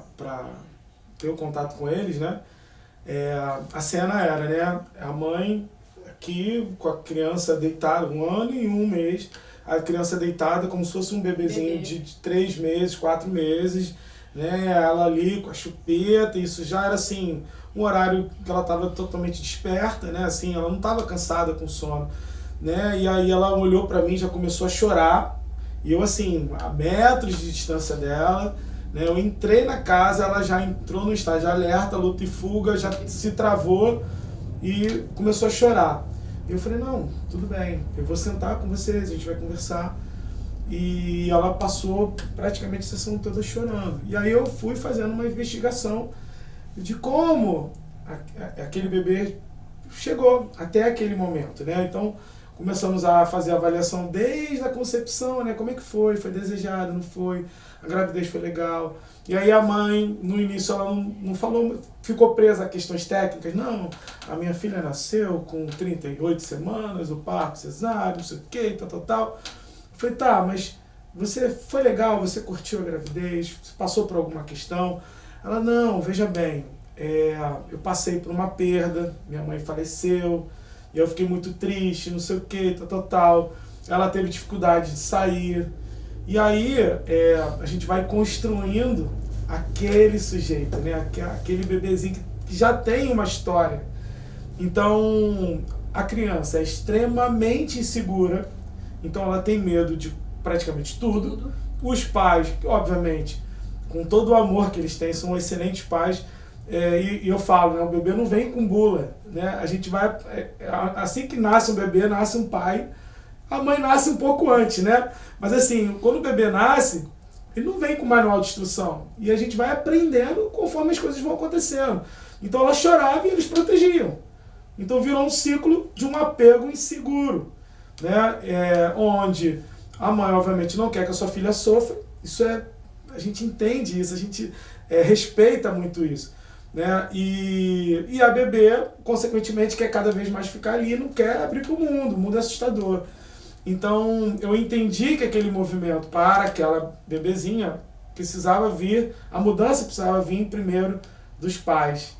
ter o contato com eles, né, a cena era, né, a mãe aqui com a criança deitada, 1 ano e 1 mês, a criança deitada como se fosse um bebezinho de 3 meses, 4 meses, né, ela ali com a chupeta, isso já era assim, um horário que ela estava totalmente desperta, né, assim, ela não estava cansada com sono, né, e aí ela olhou para mim, já começou a chorar, e eu assim, a metros de distância dela, né, eu entrei na casa, ela já entrou no estágio de alerta, luta e fuga, já se travou e começou a chorar. E eu falei, não, tudo bem, eu vou sentar com vocês, a gente vai conversar. E ela passou praticamente a sessão toda chorando. E aí eu fui fazendo uma investigação de como aquele bebê chegou até aquele momento, né? Então, começamos a fazer a avaliação desde a concepção, né? Como é que foi? Foi desejado, não foi? A gravidez foi legal. E aí a mãe, no início, ela não falou, ficou presa a questões técnicas. Não, a minha filha nasceu com 38 semanas, o parto cesáreo, não sei o que, tal. Eu falei, tá, mas você foi legal, você curtiu a gravidez, você passou por alguma questão? Ela, não, veja bem, eu passei por uma perda, minha mãe faleceu, e eu fiquei muito triste, não sei o que, tal. Ela teve dificuldade de sair. E aí a gente vai construindo aquele sujeito, né? Aquele bebezinho que já tem uma história. Então, a criança é extremamente insegura, então ela tem medo de praticamente tudo. Os pais, obviamente, com todo o amor que eles têm, são excelentes pais. E eu falo, né, o bebê não vem com bula, né? A gente vai, assim que nasce um bebê, nasce um pai, a mãe nasce um pouco antes, né? Mas assim, quando o bebê nasce, ele não vem com manual de instrução. E a gente vai aprendendo conforme as coisas vão acontecendo. Então ela chorava e eles protegiam. Então virou um ciclo de um apego inseguro, né? Onde a mãe, obviamente, não quer que a sua filha sofra. A gente entende isso, a gente respeita muito isso. Né? E a bebê, consequentemente, quer cada vez mais ficar ali, não quer abrir para o mundo é assustador. Então, eu entendi que aquele movimento para aquela bebezinha precisava vir, a mudança precisava vir primeiro dos pais.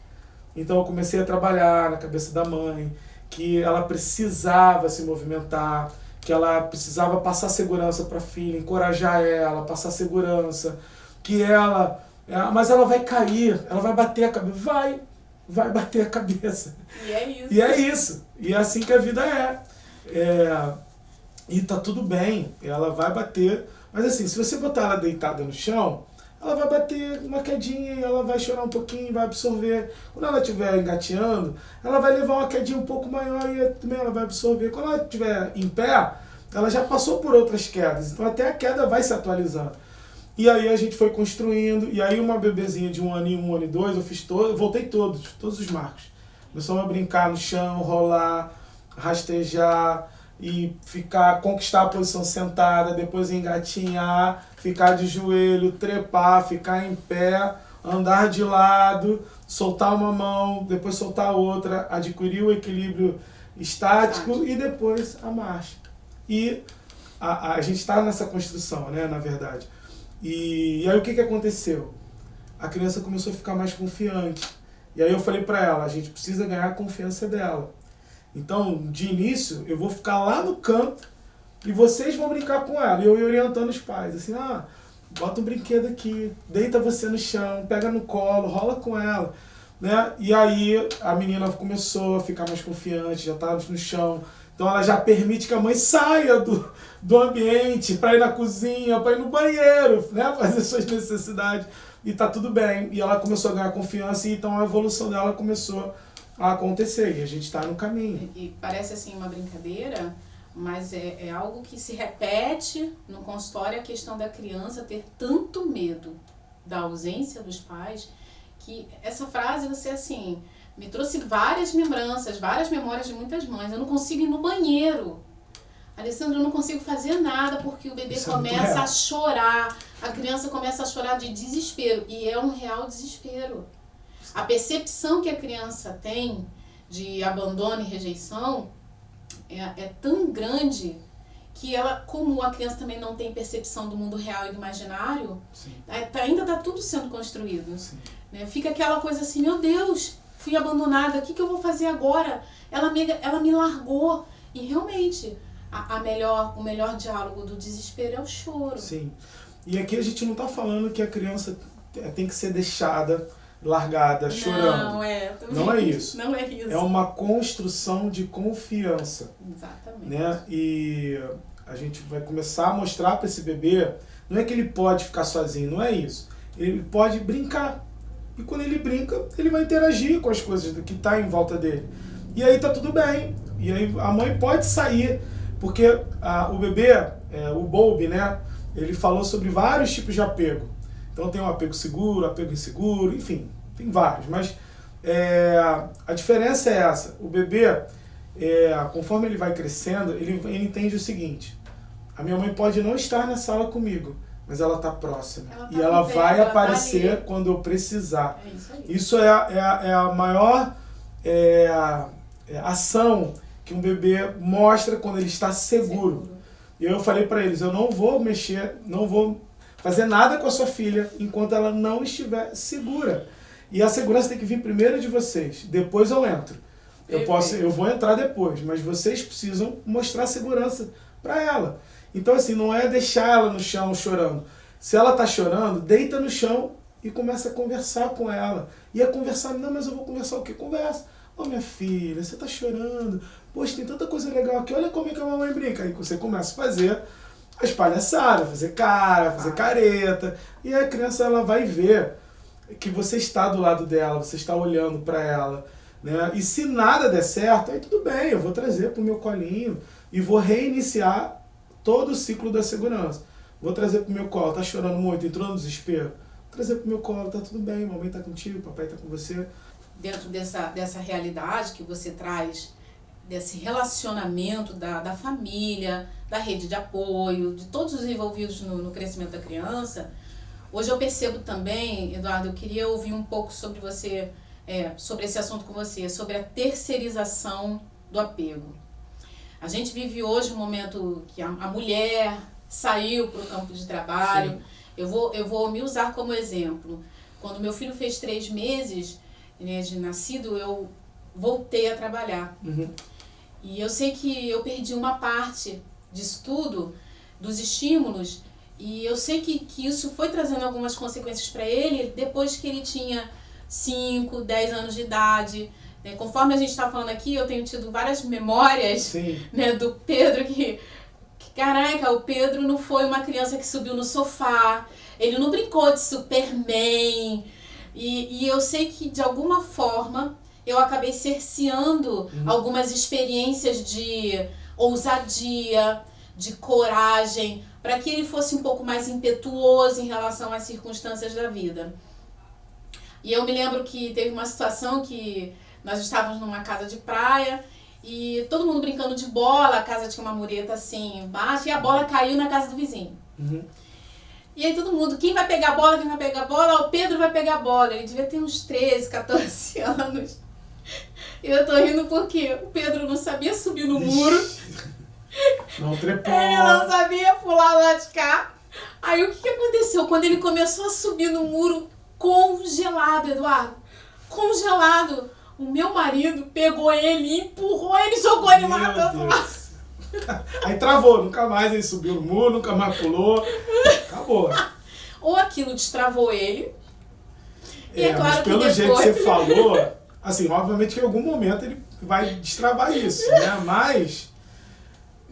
Então, eu comecei a trabalhar na cabeça da mãe, que ela precisava se movimentar, que ela precisava passar segurança para a filha, encorajar ela, passar segurança, que ela... mas ela vai cair, ela vai bater a cabeça. Vai bater a cabeça. E é isso. E é isso. E é assim que a vida é. E tá tudo bem, ela vai bater. Mas assim, se você botar ela deitada no chão, ela vai bater uma quedinha e ela vai chorar um pouquinho, vai absorver. Quando ela estiver engateando, ela vai levar uma quedinha um pouco maior e também ela vai absorver. Quando ela estiver em pé, ela já passou por outras quedas. Então até a queda vai se atualizando. E aí a gente foi construindo, e aí uma bebezinha de 1 ano e 1 ano e 2, eu voltei todos os marcos. Começamos a brincar no chão, rolar, rastejar, e conquistar a posição sentada, depois engatinhar, ficar de joelho, trepar, ficar em pé, andar de lado, soltar uma mão, depois soltar a outra, adquirir o equilíbrio estático e depois a marcha. E a gente está nessa construção, né, na verdade. E aí o que aconteceu? A criança começou a ficar mais confiante. E aí eu falei para ela, a gente precisa ganhar a confiança dela. Então, de início, eu vou ficar lá no canto e vocês vão brincar com ela. E eu ia orientando os pais, assim, bota um brinquedo aqui, deita você no chão, pega no colo, rola com ela. Né? E aí a menina começou a ficar mais confiante, já estava no chão, Então ela já permite que a mãe saia do ambiente para ir na cozinha, para ir no banheiro, né? Fazer suas necessidades. E tá tudo bem. E ela começou a ganhar confiança, e então a evolução dela começou a acontecer. E a gente está no caminho. E parece assim uma brincadeira, mas é algo que se repete no consultório, a questão da criança ter tanto medo da ausência dos pais, que essa frase, você assim, me trouxe várias lembranças, várias memórias de muitas mães. Eu não consigo ir no banheiro. Alessandra, eu não consigo fazer nada porque o bebê começa a chorar. A criança começa a chorar de desespero. E é um real desespero. A percepção que a criança tem de abandono e rejeição é tão grande que ela, como a criança também não tem percepção do mundo real e do imaginário, ainda está tudo sendo construído. Né? Fica aquela coisa assim, meu Deus, fui abandonada, o que eu vou fazer agora? Ela me largou. E realmente, o melhor diálogo do desespero é o choro. Sim. E aqui a gente não está falando que a criança tem que ser deixada, largada, chorando. Não é isso. Não é isso. É uma construção de confiança. Exatamente. Né? E a gente vai começar a mostrar para esse bebê, não é que ele pode ficar sozinho, não é isso. Ele pode brincar. E quando ele brinca, ele vai interagir com as coisas que está em volta dele. E aí tá tudo bem. E aí a mãe pode sair, porque o bebê, o Bowlby, né? Ele falou sobre vários tipos de apego. Então tem o apego seguro, apego inseguro, enfim, tem vários. Mas a diferença é essa. O bebê, conforme ele vai crescendo, ele entende o seguinte: a minha mãe pode não estar na sala comigo, mas ela está próxima. E ela vai aparecer quando eu precisar. É isso aí. Isso é a maior ação que um bebê mostra quando ele está seguro. E eu falei para eles, eu não vou mexer, não vou fazer nada com a sua filha enquanto ela não estiver segura. E a segurança tem que vir primeiro de vocês, depois eu entro. Eu vou entrar depois, mas vocês precisam mostrar segurança para ela. Então assim, não é deixar ela no chão chorando. Se ela está chorando, deita no chão e começa a conversar com ela. E a conversar, não, mas eu vou conversar o quê? Conversa. Ô minha filha, você está chorando. Poxa, tem tanta coisa legal aqui, olha como é que a mamãe brinca. Aí você começa a fazer as palhaçadas, fazer cara, fazer careta. E a criança ela vai ver que você está do lado dela, você está olhando para ela. Né? E se nada der certo, aí tudo bem, eu vou trazer para o meu colinho e vou reiniciar todo o ciclo da segurança. Vou trazer para o meu colo, tá chorando muito, entrou no desespero? Vou trazer para o meu colo, tá tudo bem, mamãe tá contigo, papai tá com você. Dentro dessa realidade que você traz, desse relacionamento da família, da rede de apoio, de todos os envolvidos no crescimento da criança, hoje eu percebo também, Eduardo, eu queria ouvir um pouco sobre você, sobre esse assunto com você, sobre a terceirização do apego. A gente vive hoje um momento que a mulher saiu para o campo de trabalho. Eu vou me usar como exemplo. Quando meu filho fez 3 meses, né, de nascido, eu voltei a trabalhar. Uhum. E eu sei que eu perdi uma parte disso tudo, dos estímulos, e eu sei que isso foi trazendo algumas consequências para ele depois que ele tinha 5, 10 anos de idade. Né? Conforme a gente está falando aqui, eu tenho tido várias memórias, né, do Pedro que, caraca, o Pedro não foi uma criança que subiu no sofá, ele não brincou de Superman. E eu sei que, de alguma forma, eu acabei cerceando algumas experiências de ousadia, de coragem, para que ele fosse um pouco mais impetuoso em relação às circunstâncias da vida. E eu me lembro que teve uma situação que nós estávamos numa casa de praia e todo mundo brincando de bola, a casa tinha uma mureta assim embaixo e a bola caiu na casa do vizinho. Uhum. E aí todo mundo, quem vai pegar a bola, quem vai pegar a bola? O Pedro vai pegar a bola. Ele devia ter uns 13, 14 anos. E eu tô rindo porque o Pedro não sabia subir no muro. Não trepou. Ele não sabia pular lá de cá. Aí o que aconteceu? Quando ele começou a subir no muro, congelado, Eduardo. Congelado. O meu marido pegou ele, empurrou ele e jogou ele lá do outro lado. Aí travou, nunca mais ele subiu no muro, nunca mais pulou. Acabou. Ou aquilo destravou ele. E é claro mas pelo que jeito que você falou, assim, obviamente que em algum momento ele vai destravar isso, né? Mas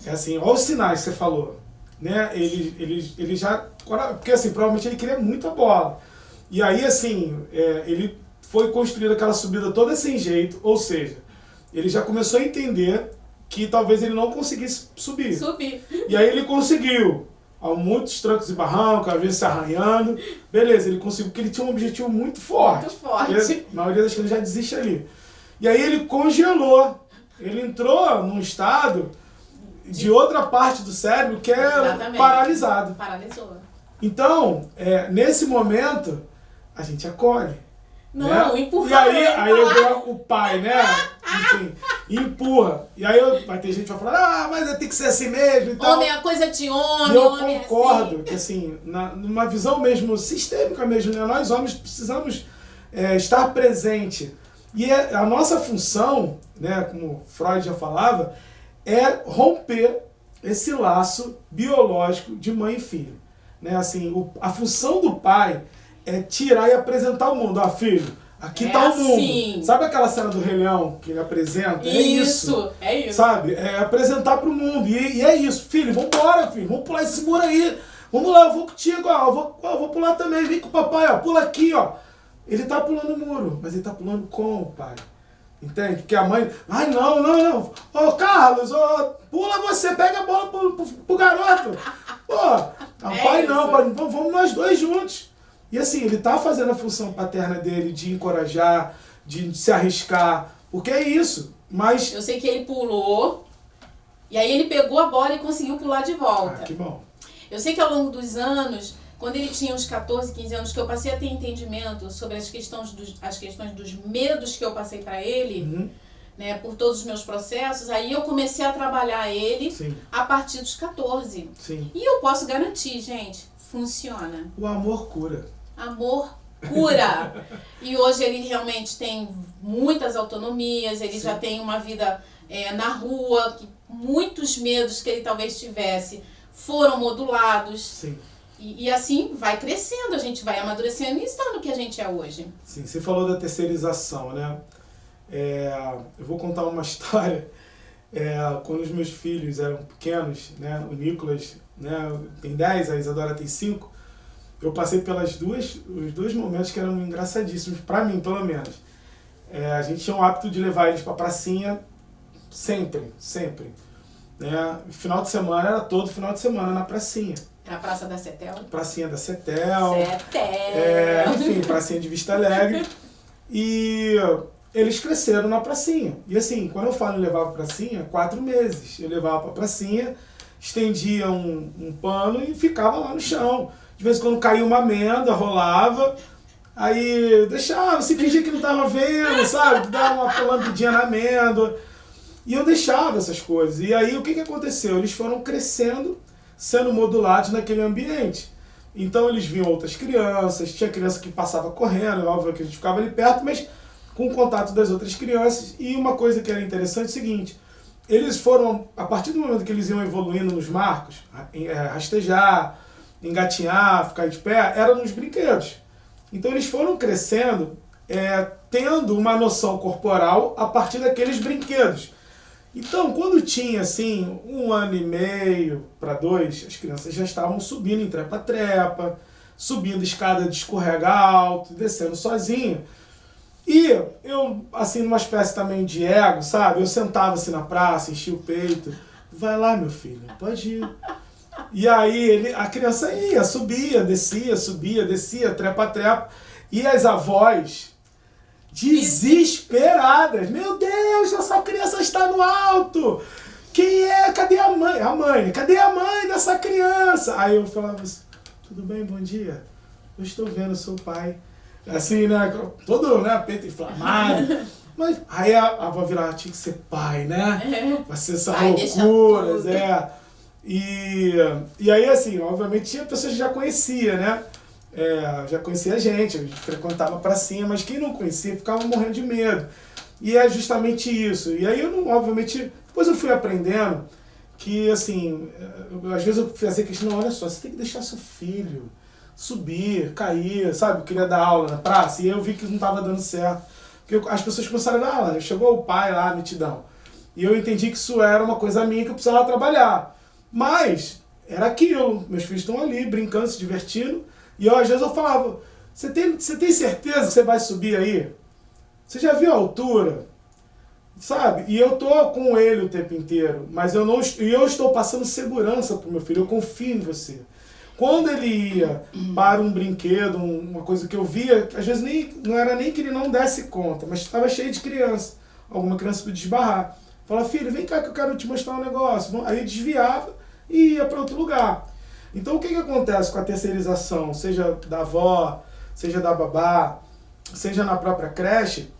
é assim, olha os sinais que você falou, né? Ele já, porque assim, provavelmente ele queria muita bola. E aí, assim, ele foi construir aquela subida toda sem jeito, ou seja, ele já começou a entender que talvez ele não conseguisse subir. E aí ele conseguiu. Há muitos trancos e barrancos, às vezes se arranhando. Beleza, ele conseguiu, porque ele tinha um objetivo muito forte. Muito forte. A maioria das coisas já desiste ali. E aí ele congelou. Ele entrou num estado de outra parte do cérebro que é paralisado. Paralisou. Então, nesse momento, a gente acolhe. Não, né? empurra. E aí o pai, né? Enfim, empurra. E aí vai ter gente que vai falar, mas tem que ser assim mesmo e tal. Homem é coisa de homem. E eu homem concordo é assim. que, assim, numa visão mesmo sistêmica mesmo, né? Nós homens precisamos estar presente. E a nossa função, né, como Freud já falava, é romper esse laço biológico de mãe e filho. Né? Assim, a função do pai é tirar e apresentar o mundo. Ó, filho, aqui tá o mundo. Assim. Sabe aquela cena do Rei Leão que ele apresenta? É isso. Sabe? É apresentar pro mundo. E é isso. Filho, vambora, filho. Vamos pular esse muro aí. Vamos lá, eu vou contigo, ó. Eu vou pular também. Vem com o papai, ó. Pula aqui, ó. Ele tá pulando o muro, mas ele tá pulando com o pai. Entende? Porque a mãe... Ai, não. Ô, Carlos, pula você. Pega a bola pro garoto. Pô, o pai isso. não. Pai, vamos nós dois juntos. E assim, ele tá fazendo a função paterna dele de encorajar, de se arriscar, porque é isso. Mas... Eu sei que ele pulou, e aí ele pegou a bola e conseguiu pular de volta. que bom. Eu sei que ao longo dos anos, quando ele tinha uns 14, 15 anos, que eu passei a ter entendimento sobre as questões dos medos que eu passei para ele, né, por todos os meus processos, aí eu comecei a trabalhar ele Sim. a partir dos 14. Sim. E eu posso garantir, gente, funciona. O amor cura. Amor cura. E hoje ele realmente tem muitas autonomias, ele já tem uma vida na rua, que muitos medos que ele talvez tivesse foram modulados. Sim. E assim vai crescendo, a gente vai amadurecendo e está no que a gente é hoje. Sim, você falou da terceirização, né? Eu vou contar uma história. Quando os meus filhos eram pequenos, né? O Nicolas, né, tem 10, a Isadora tem 5. Eu passei os dois momentos que eram engraçadíssimos, pra mim, pelo menos. A gente tinha o hábito de levar eles pra pracinha sempre. Né? Final de semana era todo final de semana na pracinha. Na Praça da Setel. Pracinha da Setel. Enfim, pracinha de Vista Alegre. E eles cresceram na pracinha. E assim, quando eu falo em levar pra pracinha, 4 meses. Eu levava pra pracinha, estendia um pano e ficava lá no chão. De vez em quando caía uma amêndoa, rolava. Aí deixava, se fingia que não tava vendo, sabe? Dava uma lambidinha na amêndoa. E eu deixava essas coisas. E aí o que aconteceu? Eles foram crescendo, sendo modulados naquele ambiente. Então eles viam outras crianças, tinha criança que passava correndo, óbvio que a gente ficava ali perto, mas com o contato das outras crianças. E uma coisa que era interessante é o seguinte, eles foram, a partir do momento que eles iam evoluindo nos marcos, rastejar, engatinhar, ficar de pé, era nos brinquedos. Então eles foram crescendo, tendo uma noção corporal a partir daqueles brinquedos. Então, quando tinha, assim, 1 ano e meio para 2, as crianças já estavam subindo em trepa-trepa, subindo escada de escorrega alto, descendo sozinho. E eu, assim, numa espécie também de ego, sabe? Eu sentava assim na praça, enchia o peito. Vai lá, meu filho, pode ir. E aí a criança ia, subia, descia, trepa-trepa. E as avós... desesperadas. Meu Deus, essa criança está no alto. Quem é? Cadê a mãe? A mãe. Cadê a mãe dessa criança? Aí eu falava assim, tudo bem, bom dia. Eu estou vendo seu pai. Assim, né? Todo, né? Peito inflamado. Mas aí a avó virava, tinha que ser pai, né? Vai ser essa loucuras, E aí, assim, obviamente tinha pessoas que já conhecia, né? Já conhecia a gente frequentava pra cima, mas quem não conhecia ficava morrendo de medo. E é justamente isso. E aí eu obviamente, depois eu fui aprendendo que, assim, às vezes eu fazia questão, olha só, você tem que deixar seu filho subir, cair, sabe? Eu queria dar aula na praça, e aí eu vi que não estava dando certo. Porque as pessoas começaram a dar, chegou o pai lá, mitidão. E eu entendi que isso era uma coisa minha que eu precisava trabalhar. Mas era aquilo. Meus filhos estão ali, brincando, se divertindo. E às vezes eu falava, você tem certeza que você vai subir aí? Você já viu a altura? Sabe? E eu tô com ele o tempo inteiro. Mas eu estou passando segurança pro meu filho. Eu confio em você. Quando ele ia para um brinquedo, uma coisa que eu via, às vezes não era nem que ele não desse conta, mas estava cheio de criança. Alguma criança podia esbarrar. Falava, filho, vem cá que eu quero te mostrar um negócio. Aí desviava e ia para outro lugar. Então o que acontece com a terceirização, seja da avó, seja da babá, seja na própria creche,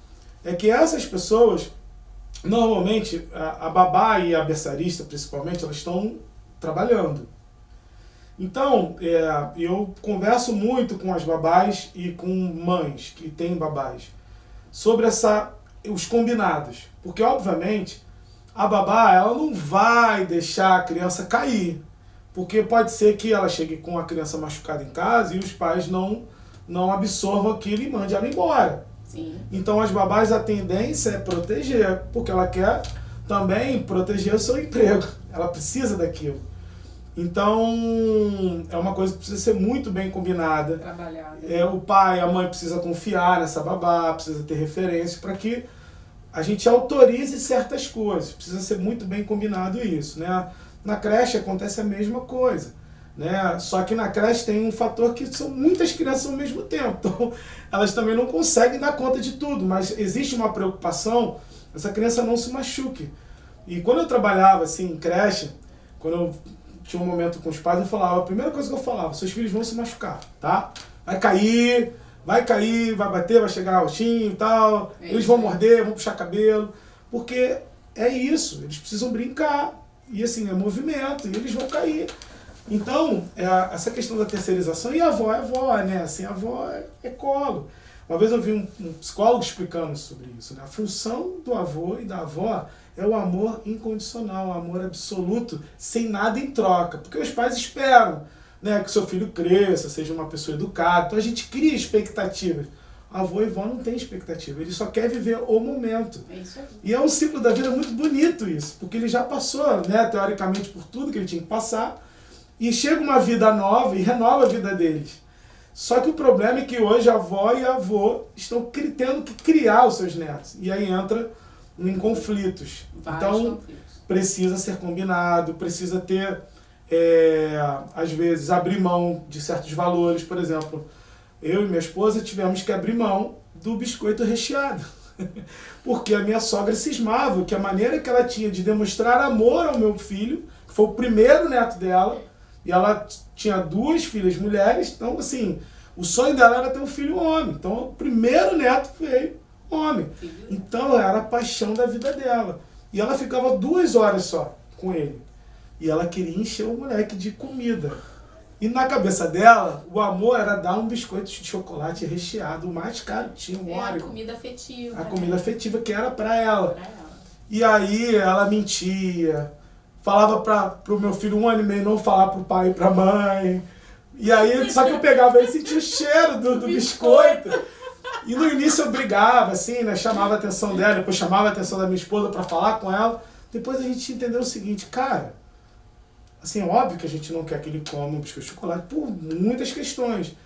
é que essas pessoas, normalmente, a babá e a berçarista principalmente, elas estão trabalhando. Então, eu converso muito com as babás e com mães que têm babás sobre os combinados. Porque, obviamente, a babá ela não vai deixar a criança cair. Porque pode ser que ela chegue com a criança machucada em casa e os pais não absorvam aquilo e mandem ela embora. Sim. Então, as babás, a tendência é proteger, porque ela quer também proteger o seu emprego. Ela precisa daquilo. Então, é uma coisa que precisa ser muito bem combinada. Trabalhada. O pai, a mãe precisa confiar nessa babá, precisa ter referência para que a gente autorize certas coisas. Precisa ser muito bem combinado isso, né? Na creche acontece a mesma coisa, né? Só que na creche tem um fator que são muitas crianças ao mesmo tempo. Então, elas também não conseguem dar conta de tudo, mas existe uma preocupação, essa criança não se machuque. E quando eu trabalhava assim em creche, quando eu tinha um momento com os pais, eu falava, a primeira coisa que eu falava, seus filhos vão se machucar, tá? Vai cair, vai bater, vai chegar roxinho e tal, eles vão morder, vão puxar cabelo, porque é isso, eles precisam brincar, e assim, é movimento, e eles vão cair. Então, essa questão da terceirização, e a avó é avó, né? Assim, a avó é colo. Uma vez eu vi um psicólogo explicando sobre isso, né? A função do avô e da avó é o amor incondicional, o amor absoluto, sem nada em troca. Porque os pais esperam, né, que o seu filho cresça, seja uma pessoa educada. Então a gente cria expectativas. Avô e avó não tem expectativa, ele só quer viver o momento. É isso aí. E é um ciclo da vida muito bonito isso, porque ele já passou, né, teoricamente, por tudo que ele tinha que passar, e chega uma vida nova e renova a vida deles. Só que o problema é que hoje a avó e a avô estão tendo que criar os seus netos. E aí entra em conflitos. Então, precisa ser combinado, precisa ter, às vezes, abrir mão de certos valores. Por exemplo, eu e minha esposa tivemos que abrir mão do biscoito recheado. Porque a minha sogra cismava que a maneira que ela tinha de demonstrar amor ao meu filho, que foi o primeiro neto dela, e ela tinha 2 filhas mulheres, então assim, o sonho dela era ter um filho homem. Então o primeiro neto veio homem. Então era a paixão da vida dela. E ela ficava 2 horas só com ele. E ela queria encher o moleque de comida. E na cabeça dela, o amor era dar um biscoito de chocolate recheado, o mais caro que tinha, um Oreo. A comida afetiva. A comida afetiva que era pra ela. Pra ela. E aí ela mentia, falava pro meu filho 1 ano e meio não falar pro pai e pra mãe. E aí, só que eu pegava ele e sentia o cheiro do biscoito. E no início eu brigava, assim, né? Chamava a atenção dela, depois chamava a atenção da minha esposa pra falar com ela. Depois a gente entendeu o seguinte, cara, assim, é óbvio que a gente não quer que ele coma um biscoito de chocolate por muitas questões.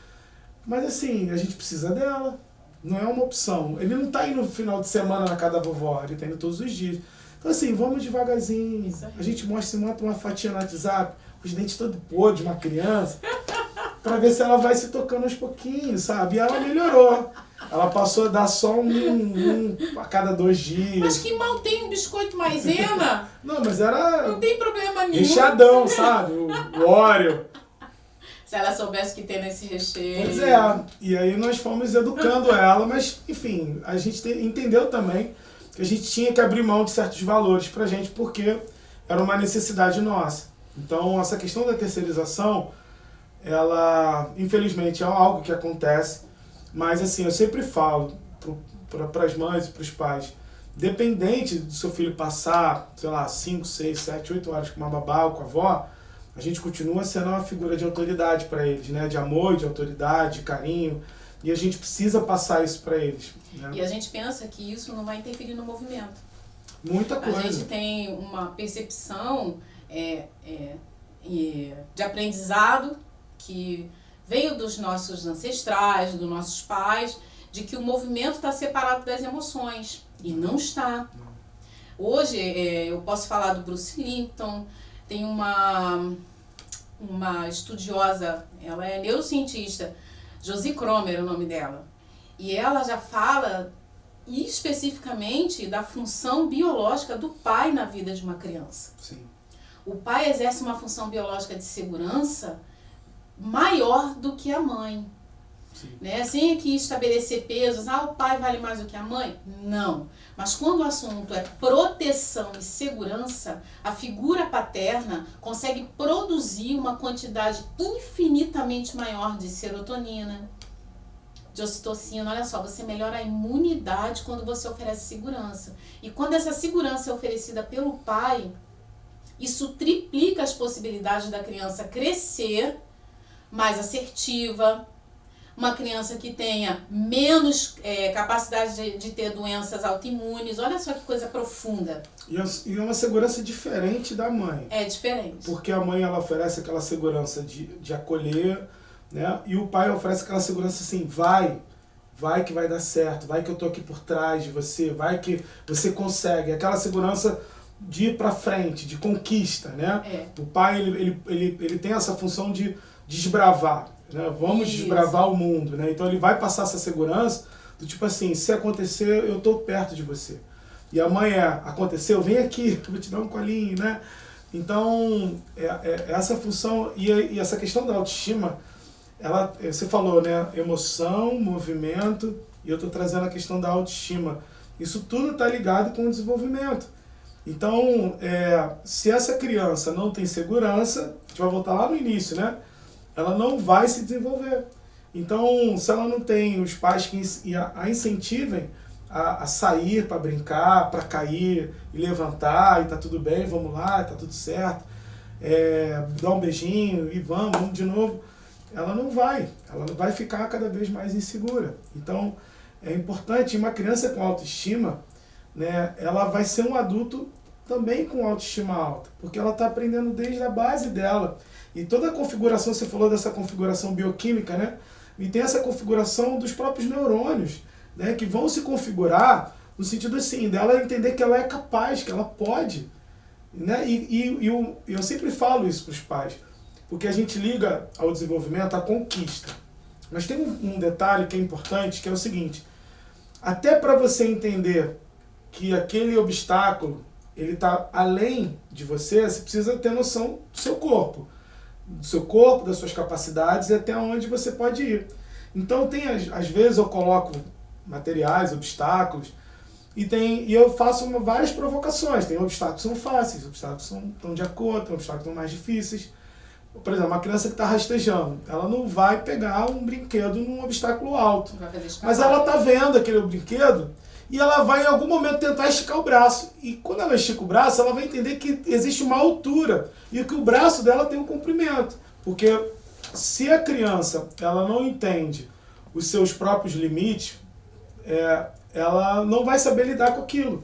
Mas assim, a gente precisa dela. Não é uma opção. Ele não tá indo no final de semana na casa da vovó, ele tá indo todos os dias. Então assim, vamos devagarzinho. A gente mostra uma fatia no WhatsApp, os dentes todos podres de uma criança, pra ver se ela vai se tocando aos pouquinhos, sabe? E ela melhorou. Ela passou a dar só um a cada 2 dias. Mas que mal tem um biscoito maisena? Não, mas era... Não tem problema nenhum. recheadão, sabe? O Oreo. Se ela soubesse que tem nesse recheio. Pois é. E aí nós fomos educando ela, mas, enfim, a gente entendeu também que a gente tinha que abrir mão de certos valores pra gente, porque era uma necessidade nossa. Então, essa questão da terceirização, ela, infelizmente, é algo que acontece, mas, assim, eu sempre falo para as mães e para os pais, dependente do seu filho passar, sei lá, 5, 6, 7, 8 horas com uma babá ou com a avó, a gente continua sendo uma figura de autoridade para eles, né? De amor, de autoridade, de carinho, e a gente precisa passar isso para eles. Né? E a gente pensa que isso não vai interferir no movimento. Muita coisa. A gente tem uma percepção de aprendizado que veio dos nossos ancestrais, dos nossos pais, de que o movimento está separado das emoções. E não está. Hoje, eu posso falar do Bruce Lipton, tem uma estudiosa, ela é neurocientista, Josie Cromer é o nome dela. E ela já fala especificamente da função biológica do pai na vida de uma criança. Sim. O pai exerce uma função biológica de segurança maior do que a mãe. Né? Sem aqui estabelecer pesos, o pai vale mais do que a mãe? Não. Mas quando o assunto é proteção e segurança, a figura paterna consegue produzir uma quantidade infinitamente maior de serotonina, de ocitocina. Olha só, você melhora a imunidade quando você oferece segurança. E quando essa segurança é oferecida pelo pai, isso triplica as possibilidades da criança crescer mais assertiva, uma criança que tenha menos capacidade de ter doenças autoimunes. Olha só que coisa profunda. E é uma segurança diferente da mãe. É diferente. Porque a mãe, ela oferece aquela segurança de acolher, né? E o pai oferece aquela segurança assim, vai que vai dar certo, vai que eu tô aqui por trás de você, vai que você consegue. Aquela segurança de ir pra frente, de conquista, né? O pai, ele tem essa função de desbravar, né? Vamos desbravar o mundo, né? Então ele vai passar essa segurança do tipo assim, se acontecer, eu tô perto de você. E a mãe aconteceu, vem aqui, eu vou te dar um colinho, né? Então, essa função e essa questão da autoestima, você falou, né? Emoção, movimento, e eu tô trazendo a questão da autoestima. Isso tudo tá ligado com o desenvolvimento. Então, se essa criança não tem segurança, a gente vai voltar lá no início, né? Ela não vai se desenvolver. Então, se ela não tem os pais que a incentivem a sair para brincar, para cair e levantar, e tá tudo bem, vamos lá, tá tudo certo, dar um beijinho e vamos de novo, ela não vai ficar cada vez mais insegura. Então, é importante, uma criança com autoestima, né, ela vai ser um adulto também com autoestima alta, porque ela está aprendendo desde a base dela. E toda a configuração, você falou dessa configuração bioquímica, né? E tem essa configuração dos próprios neurônios, né? Que vão se configurar no sentido assim, dela entender que ela é capaz, que ela pode. Né? E eu sempre falo isso para os pais, porque a gente liga ao desenvolvimento à conquista. Mas tem um detalhe que é importante, que é o seguinte, até para você entender que aquele obstáculo ele está além de você, você precisa ter noção do seu corpo, das suas capacidades e até onde você pode ir. Então, às vezes eu coloco materiais, obstáculos, e eu faço várias provocações. Tem obstáculos que são fáceis, obstáculos que estão de acordo, tem obstáculos que são mais difíceis. Por exemplo, uma criança que está rastejando, ela não vai pegar um brinquedo num obstáculo alto. Mas ela está vendo aquele brinquedo e ela vai em algum momento tentar esticar o braço. E quando ela estica o braço, ela vai entender que existe uma altura e que o braço dela tem um comprimento. Porque se a criança ela não entende os seus próprios limites, ela não vai saber lidar com aquilo.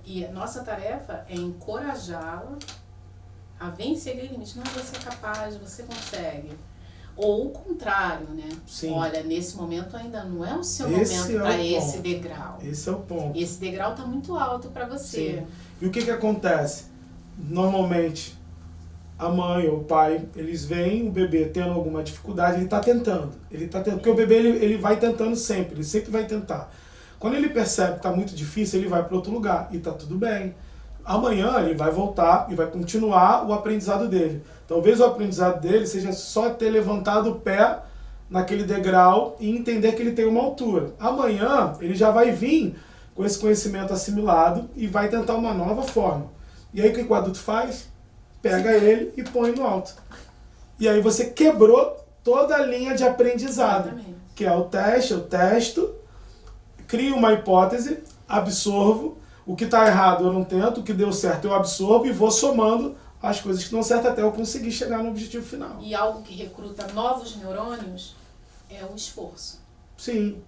E a nossa tarefa é encorajá-la a vencer aquele limite. Não, você é capaz, você consegue. Ou o contrário, né? Sim. Olha, nesse momento ainda não é o seu momento para esse degrau. Esse é o ponto. Esse degrau está muito alto para você. Sim. E o que acontece? Normalmente, a mãe ou o pai, eles veem o bebê tendo alguma dificuldade, ele está tentando. Porque o bebê ele vai tentando sempre, ele sempre vai tentar. Quando ele percebe que está muito difícil, ele vai para outro lugar e está tudo bem. Amanhã ele vai voltar e vai continuar o aprendizado dele. Talvez o aprendizado dele seja só ter levantado o pé naquele degrau e entender que ele tem uma altura. Amanhã ele já vai vir com esse conhecimento assimilado e vai tentar uma nova forma. E aí o que o adulto faz? Pega ele e põe no alto. E aí você quebrou toda a linha de aprendizado. Exatamente. Que é o teste, eu testo, crio uma hipótese, absorvo, o que está errado eu não tento, o que deu certo eu absorvo e vou somando as coisas que estão certas até eu conseguir chegar no objetivo final. E algo que recruta novos neurônios é o esforço. Sim.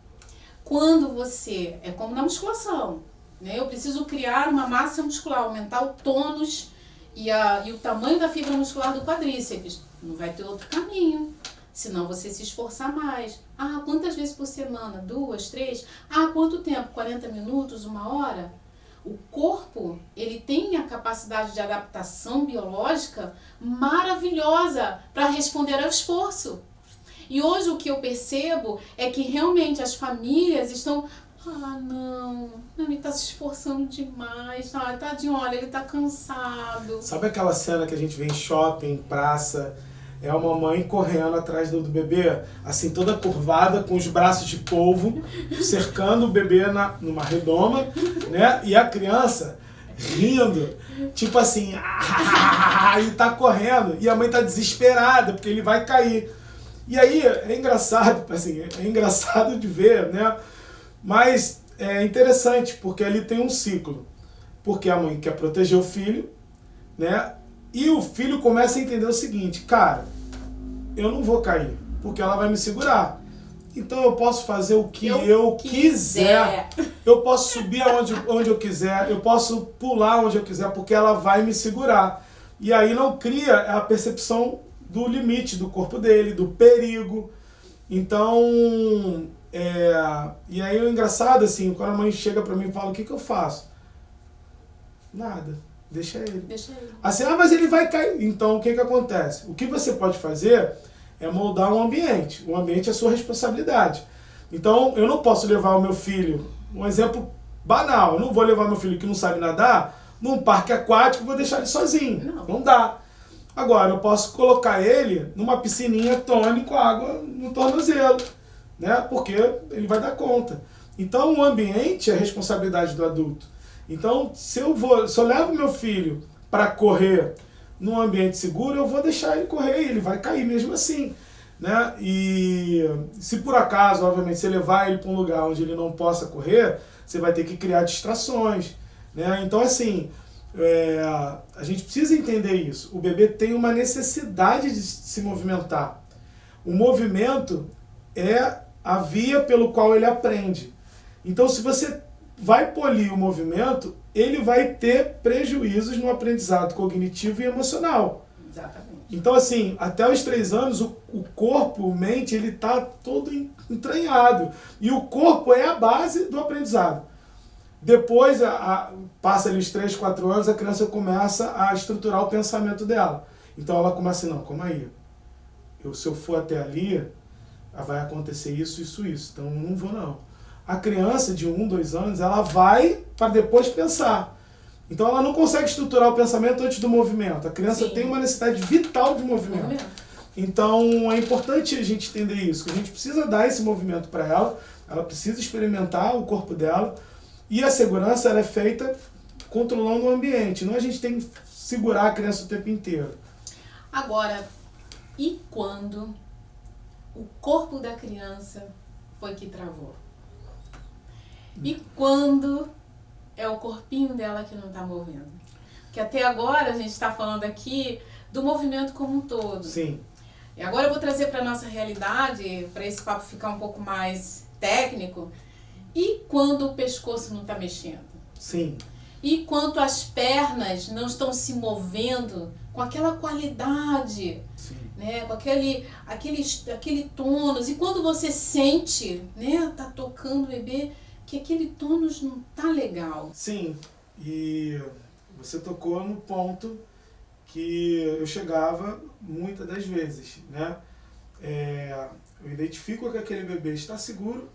Quando você, é como na musculação, né? Eu preciso criar uma massa muscular, aumentar o tônus e o tamanho da fibra muscular do quadríceps. Não vai ter outro caminho. Senão você se esforçar mais. Ah, quantas vezes por semana? 2, 3? Ah, quanto tempo? 40 minutos? 1 hora? O corpo, ele tem a capacidade de adaptação biológica maravilhosa para responder ao esforço. E hoje o que eu percebo é que realmente as famílias estão... Ah, não, ele está se esforçando demais. Ah, tadinho, olha, ele está cansado. Sabe aquela cena que a gente vê em shopping, praça... É uma mãe correndo atrás do bebê, assim, toda curvada, com os braços de polvo, cercando o bebê numa redoma, né? E a criança rindo, tipo assim, e tá correndo, e a mãe tá desesperada, porque ele vai cair. E aí, é engraçado, assim, é engraçado de ver, né? Mas é interessante, porque ali tem um ciclo. Porque a mãe quer proteger o filho, né? E o filho começa a entender o seguinte, cara, eu não vou cair, porque ela vai me segurar. Então eu posso fazer o que eu quiser. Eu posso subir onde eu quiser, eu posso pular onde eu quiser, porque ela vai me segurar. E aí não cria a percepção do limite do corpo dele, do perigo. Então, e aí o engraçado, assim, quando a mãe chega pra mim e fala, o que eu faço? Nada. Deixa ele. Assim, mas ele vai cair. Então, o que acontece? O que você pode fazer é moldar um ambiente. O ambiente é sua responsabilidade. Então, eu não posso levar o meu filho, um exemplo banal, eu não vou levar meu filho que não sabe nadar num parque aquático e vou deixar ele sozinho. Não dá. Agora, eu posso colocar ele numa piscininha tônica com água no tornozelo, né? Porque ele vai dar conta. Então, o ambiente é responsabilidade do adulto. Então, se eu levo meu filho para correr num ambiente seguro, eu vou deixar ele correr e ele vai cair mesmo assim, né? E se por acaso, obviamente, você levar ele para um lugar onde ele não possa correr, você vai ter que criar distrações, né? Então, assim, a gente precisa entender isso. O bebê tem uma necessidade de se movimentar. O movimento é a via pelo qual ele aprende. Então, se você vai polir o movimento, ele vai ter prejuízos no aprendizado cognitivo e emocional. Exatamente. Então, assim, até os 3 anos, o corpo, a mente, ele está todo entranhado. E o corpo é a base do aprendizado. Depois, passa ali os 3, 4 anos, a criança começa a estruturar o pensamento dela. Então, ela começa assim, não, calma aí. Se eu for até ali, vai acontecer isso, isso, isso. Então, não vou não. A criança de 1, 2 anos, ela vai para depois pensar. Então ela não consegue estruturar o pensamento antes do movimento. A criança tem uma necessidade vital de movimento. Então é importante a gente entender isso, que a gente precisa dar esse movimento para ela precisa experimentar o corpo dela, e a segurança ela é feita controlando o ambiente, não a gente tem que segurar a criança o tempo inteiro. Agora, e quando o corpo da criança foi que travou? E quando é o corpinho dela que não está movendo? Porque até agora a gente está falando aqui do movimento como um todo. Sim. E agora eu vou trazer para a nossa realidade, para esse papo ficar um pouco mais técnico. E quando o pescoço não está mexendo? Sim. E quando as pernas não estão se movendo com aquela qualidade, né? Com aquele tônus. E quando você sente, né, tá tocando o bebê, que aquele tônus não tá legal. Sim, e você tocou no ponto que eu chegava muitas das vezes, né? Eu identifico que aquele bebê está seguro,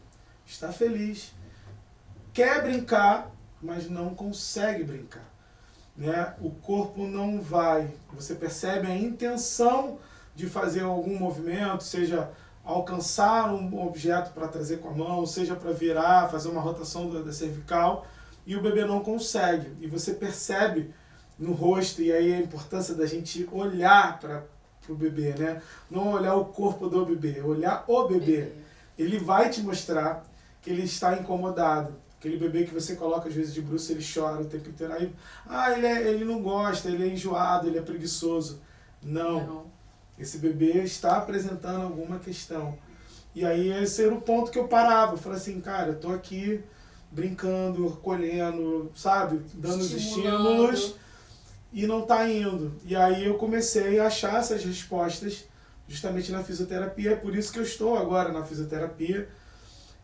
está feliz, quer brincar, mas não consegue brincar, né? O corpo não vai, você percebe a intenção de fazer algum movimento, seja alcançar um objeto para trazer com a mão, seja para virar, fazer uma rotação da cervical, e o bebê não consegue. E você percebe no rosto, e aí a importância da gente olhar para o bebê, né? Não olhar o corpo do bebê, olhar o bebê. Ele vai te mostrar que ele está incomodado. Aquele bebê que você coloca às vezes de bruços, ele chora o tempo inteiro. Aí, ele não gosta, ele é enjoado, ele é preguiçoso. Não. Esse bebê está apresentando alguma questão. E aí esse era o ponto que eu parava. Eu falei assim, cara, eu tô aqui, brincando, colhendo, sabe? Dando os Estimulando. estímulos e não tá indo. E aí eu comecei a achar essas respostas justamente na fisioterapia, é por isso que eu estou agora na fisioterapia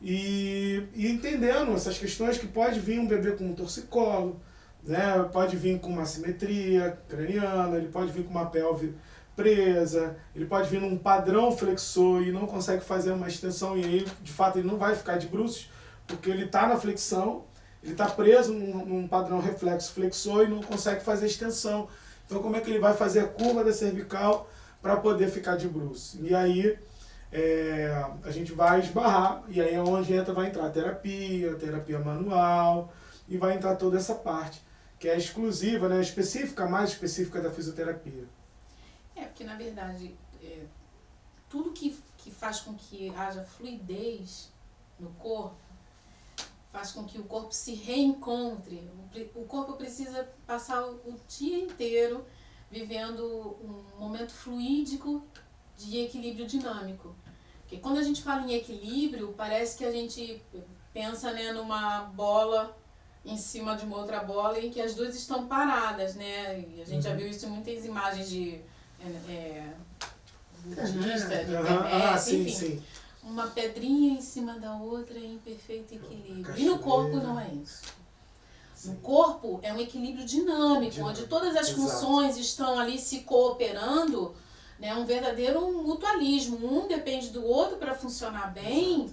e entendendo essas questões que pode vir um bebê com um torcicolo, né? Pode vir com uma assimetria craniana, ele pode vir com uma pelve presa, ele pode vir num padrão flexor e não consegue fazer uma extensão e aí, de fato, ele não vai ficar de bruços, porque ele está na flexão, ele está preso num padrão reflexo flexor e não consegue fazer extensão. Então, como é que ele vai fazer a curva da cervical para poder ficar de bruços? E aí, a gente vai esbarrar, e aí é onde vai entrar a terapia manual, e vai entrar toda essa parte, que é exclusiva, né, mais específica da fisioterapia. Porque na verdade, tudo que faz com que haja fluidez no corpo, faz com que o corpo se reencontre. O corpo precisa passar o dia inteiro vivendo um momento fluídico de equilíbrio dinâmico. Porque quando a gente fala em equilíbrio, parece que a gente pensa, né, numa bola em cima de uma outra bola em que as duas estão paradas, né? E a gente já viu isso em muitas imagens de budista, de internet, enfim. Sim. Uma pedrinha em cima da outra em perfeito equilíbrio. E no corpo não é isso. Sim. No corpo é um equilíbrio dinâmico, onde todas as funções estão ali se cooperando, né? Um verdadeiro mutualismo. Um depende do outro para funcionar bem,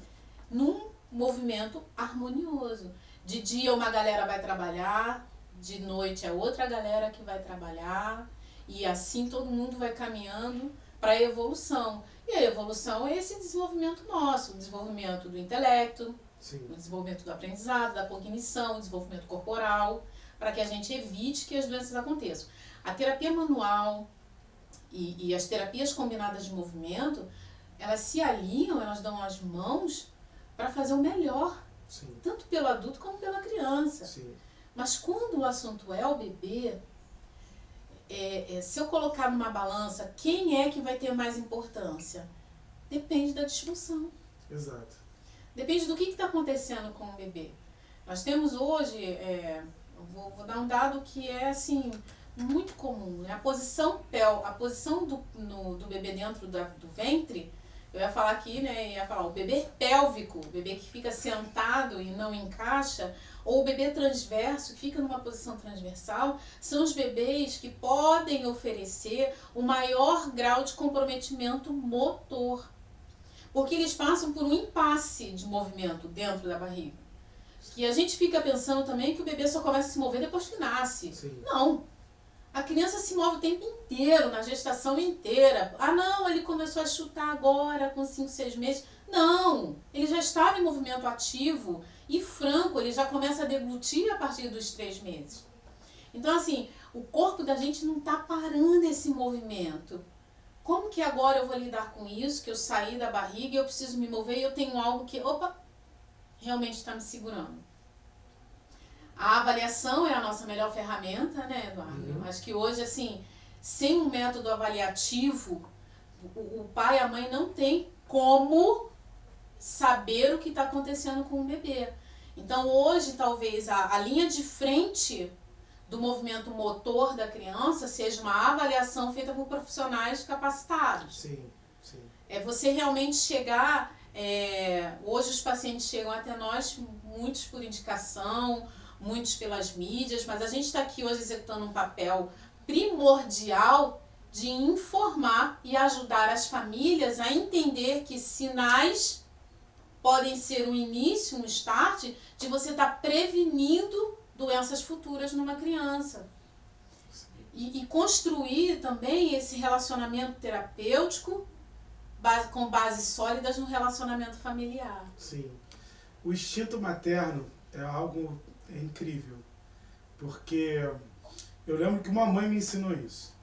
num movimento harmonioso. De dia uma galera vai trabalhar, de noite é outra galera que vai trabalhar, e assim todo mundo vai caminhando para a evolução. E a evolução é esse desenvolvimento nosso, o desenvolvimento do intelecto, Sim. o desenvolvimento do aprendizado, da cognição, o desenvolvimento corporal, para que a gente evite que as doenças aconteçam. A terapia manual e as terapias combinadas de movimento, elas se alinham, elas dão as mãos para fazer o melhor, Sim. tanto pelo adulto como pela criança. Sim. Mas quando o assunto é o bebê, se eu colocar numa balança, quem é que vai ter mais importância? Depende da distribuição. Exato. Depende do que está acontecendo com o bebê. Nós temos hoje, vou dar um dado que é assim, muito comum, né? A posição do bebê dentro do ventre, eu ia falar aqui, né? Ia falar o bebê pélvico, o bebê que fica sentado e não encaixa, ou o bebê transverso, que fica numa posição transversal, são os bebês que podem oferecer o maior grau de comprometimento motor. Porque eles passam por um impasse de movimento dentro da barriga. Que a gente fica pensando também que o bebê só começa a se mover depois que nasce. Sim. Não. A criança se move o tempo inteiro, na gestação inteira. Ah, não, ele começou a chutar agora, com 5, 6 meses. Não, ele já estava em movimento ativo e franco, ele já começa a deglutir a partir dos 3 meses. Então, assim, o corpo da gente não está parando esse movimento. Como que agora eu vou lidar com isso, que eu saí da barriga e eu preciso me mover e eu tenho algo que, realmente está me segurando? A avaliação é a nossa melhor ferramenta, né, Eduardo? Acho que hoje, assim, sem um método avaliativo, o pai e a mãe não tem como saber o que está acontecendo com o bebê. Então, hoje, talvez, a linha de frente do movimento motor da criança seja uma avaliação feita por profissionais capacitados. Sim, sim. É você realmente chegar... hoje os pacientes chegam até nós, muitos por indicação, muitos pelas mídias, mas a gente está aqui hoje executando um papel primordial de informar e ajudar as famílias a entender que sinais podem ser um início, um start, de você estar prevenindo doenças futuras numa criança. E construir também esse relacionamento terapêutico com bases sólidas no relacionamento familiar. Sim. O instinto materno é algo incrível, porque eu lembro que uma mãe me ensinou isso.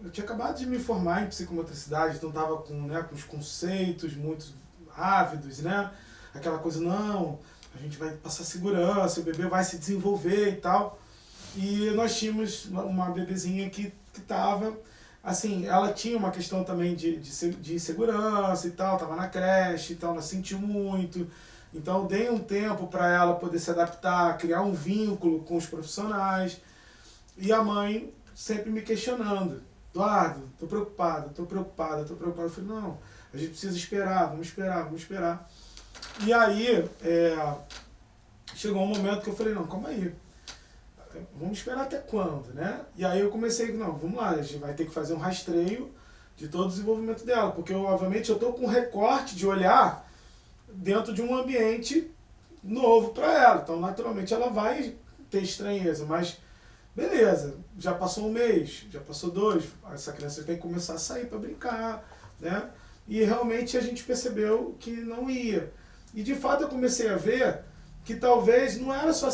Eu tinha acabado de me formar em psicomotricidade, então estava com os conceitos muito ávidos, né? Aquela coisa, não, a gente vai passar segurança, o bebê vai se desenvolver e tal. E nós tínhamos uma bebezinha que estava, assim, ela tinha uma questão também de insegurança e tal, estava na creche e tal, ela sentiu muito, Então eu dei um tempo para ela poder se adaptar, criar um vínculo com os profissionais. E a mãe sempre me questionando. Eduardo, tô preocupada. Eu falei, não, a gente precisa esperar, vamos esperar. E aí, chegou um momento que eu falei, não, calma aí. Vamos esperar até quando, né? E aí eu comecei, não, vamos lá, a gente vai ter que fazer um rastreio de todo o desenvolvimento dela. Porque, obviamente, eu tô com um recorte de olhar dentro de um ambiente novo para ela. Então, naturalmente, ela vai ter estranheza, mas beleza, já passou um mês, já passou 2, essa criança tem que começar a sair para brincar, né? E realmente a gente percebeu que não ia. E de fato eu comecei a ver que talvez não era só a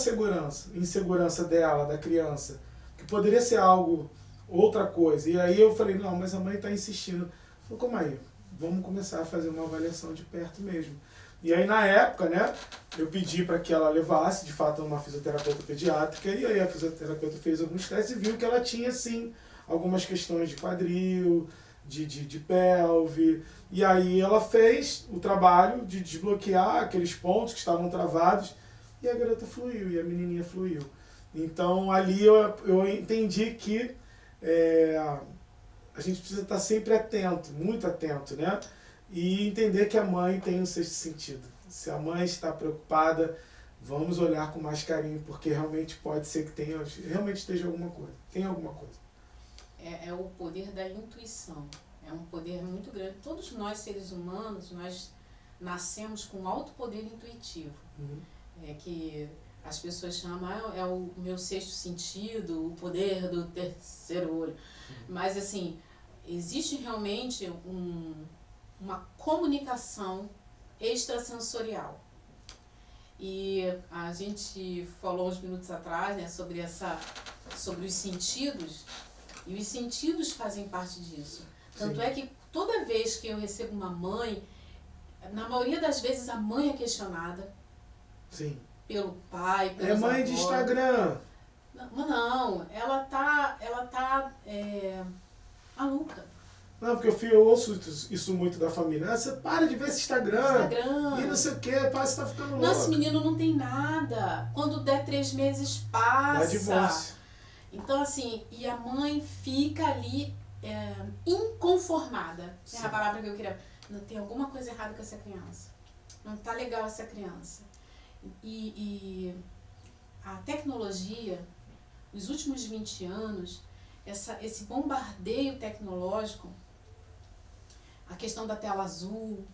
insegurança dela, da criança, que poderia ser algo, outra coisa. E aí eu falei, não, mas a mãe está insistindo. Eu falei, como aí? Vamos começar a fazer uma avaliação de perto mesmo. E aí, na época, né, eu pedi para que ela levasse, de fato, uma fisioterapeuta pediátrica, e aí a fisioterapeuta fez alguns testes e viu que ela tinha, sim, algumas questões de quadril, de pelve, e aí ela fez o trabalho de desbloquear aqueles pontos que estavam travados, e a garota fluiu, e a menininha fluiu. Então, ali eu entendi que a gente precisa estar sempre atento, muito atento, né? E entender que a mãe tem um sexto sentido. Se a mãe está preocupada, vamos olhar com mais carinho, porque realmente pode ser que realmente esteja alguma coisa. Tem alguma coisa. É o poder da intuição. É um poder muito grande. Todos nós, seres humanos, nós nascemos com alto poder intuitivo. É que as pessoas chamam, é o meu sexto sentido, o poder do terceiro olho. Mas, assim, existe realmente uma comunicação extrasensorial. E a gente falou uns minutos atrás, né, sobre os sentidos, e os sentidos fazem parte disso. Tanto Sim. é que toda vez que eu recebo uma mãe, na maioria das vezes a mãe é questionada. Sim. Pelo pai, pelos avós. Mãe de Instagram. Não, ela tá maluca. Não, porque eu ouço isso muito da família. Você para de ver esse Instagram. E não sei o que, pai, você tá ficando louco. Nossa, menino não tem nada. Quando der 3 meses, passa. Dá divórcio. Então, assim, e a mãe fica ali inconformada. É a palavra que eu queria. Não, tem alguma coisa errada com essa criança. Não tá legal essa criança. E a tecnologia, nos últimos 20 anos, esse bombardeio tecnológico, a questão da tela azul,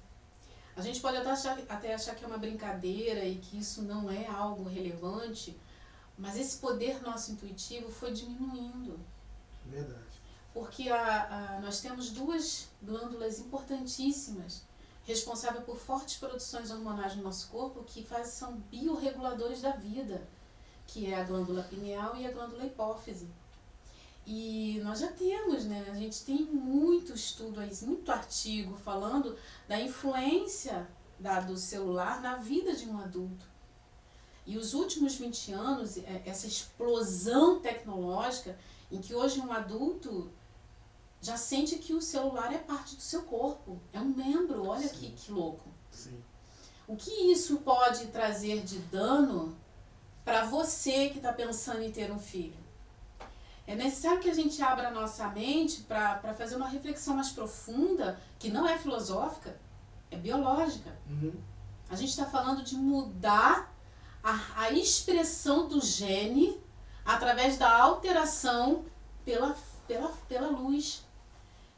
a gente pode até achar que é uma brincadeira e que isso não é algo relevante, mas esse poder nosso intuitivo foi diminuindo. Verdade. Porque nós temos 2 glândulas importantíssimas, responsáveis por fortes produções hormonais no nosso corpo, que são biorreguladores da vida, que é a glândula pineal e a glândula hipófise. E nós já temos, né? A gente tem muito estudo aí, muito artigo falando da influência do celular na vida de um adulto. E os últimos 20 anos, essa explosão tecnológica, em que hoje um adulto já sente que o celular é parte do seu corpo, é um membro, olha que louco. Sim. O que isso pode trazer de dano para você que está pensando em ter um filho? É necessário que a gente abra a nossa mente para fazer uma reflexão mais profunda, que não é filosófica, é biológica. A gente está falando de mudar a expressão do gene através da alteração pela luz.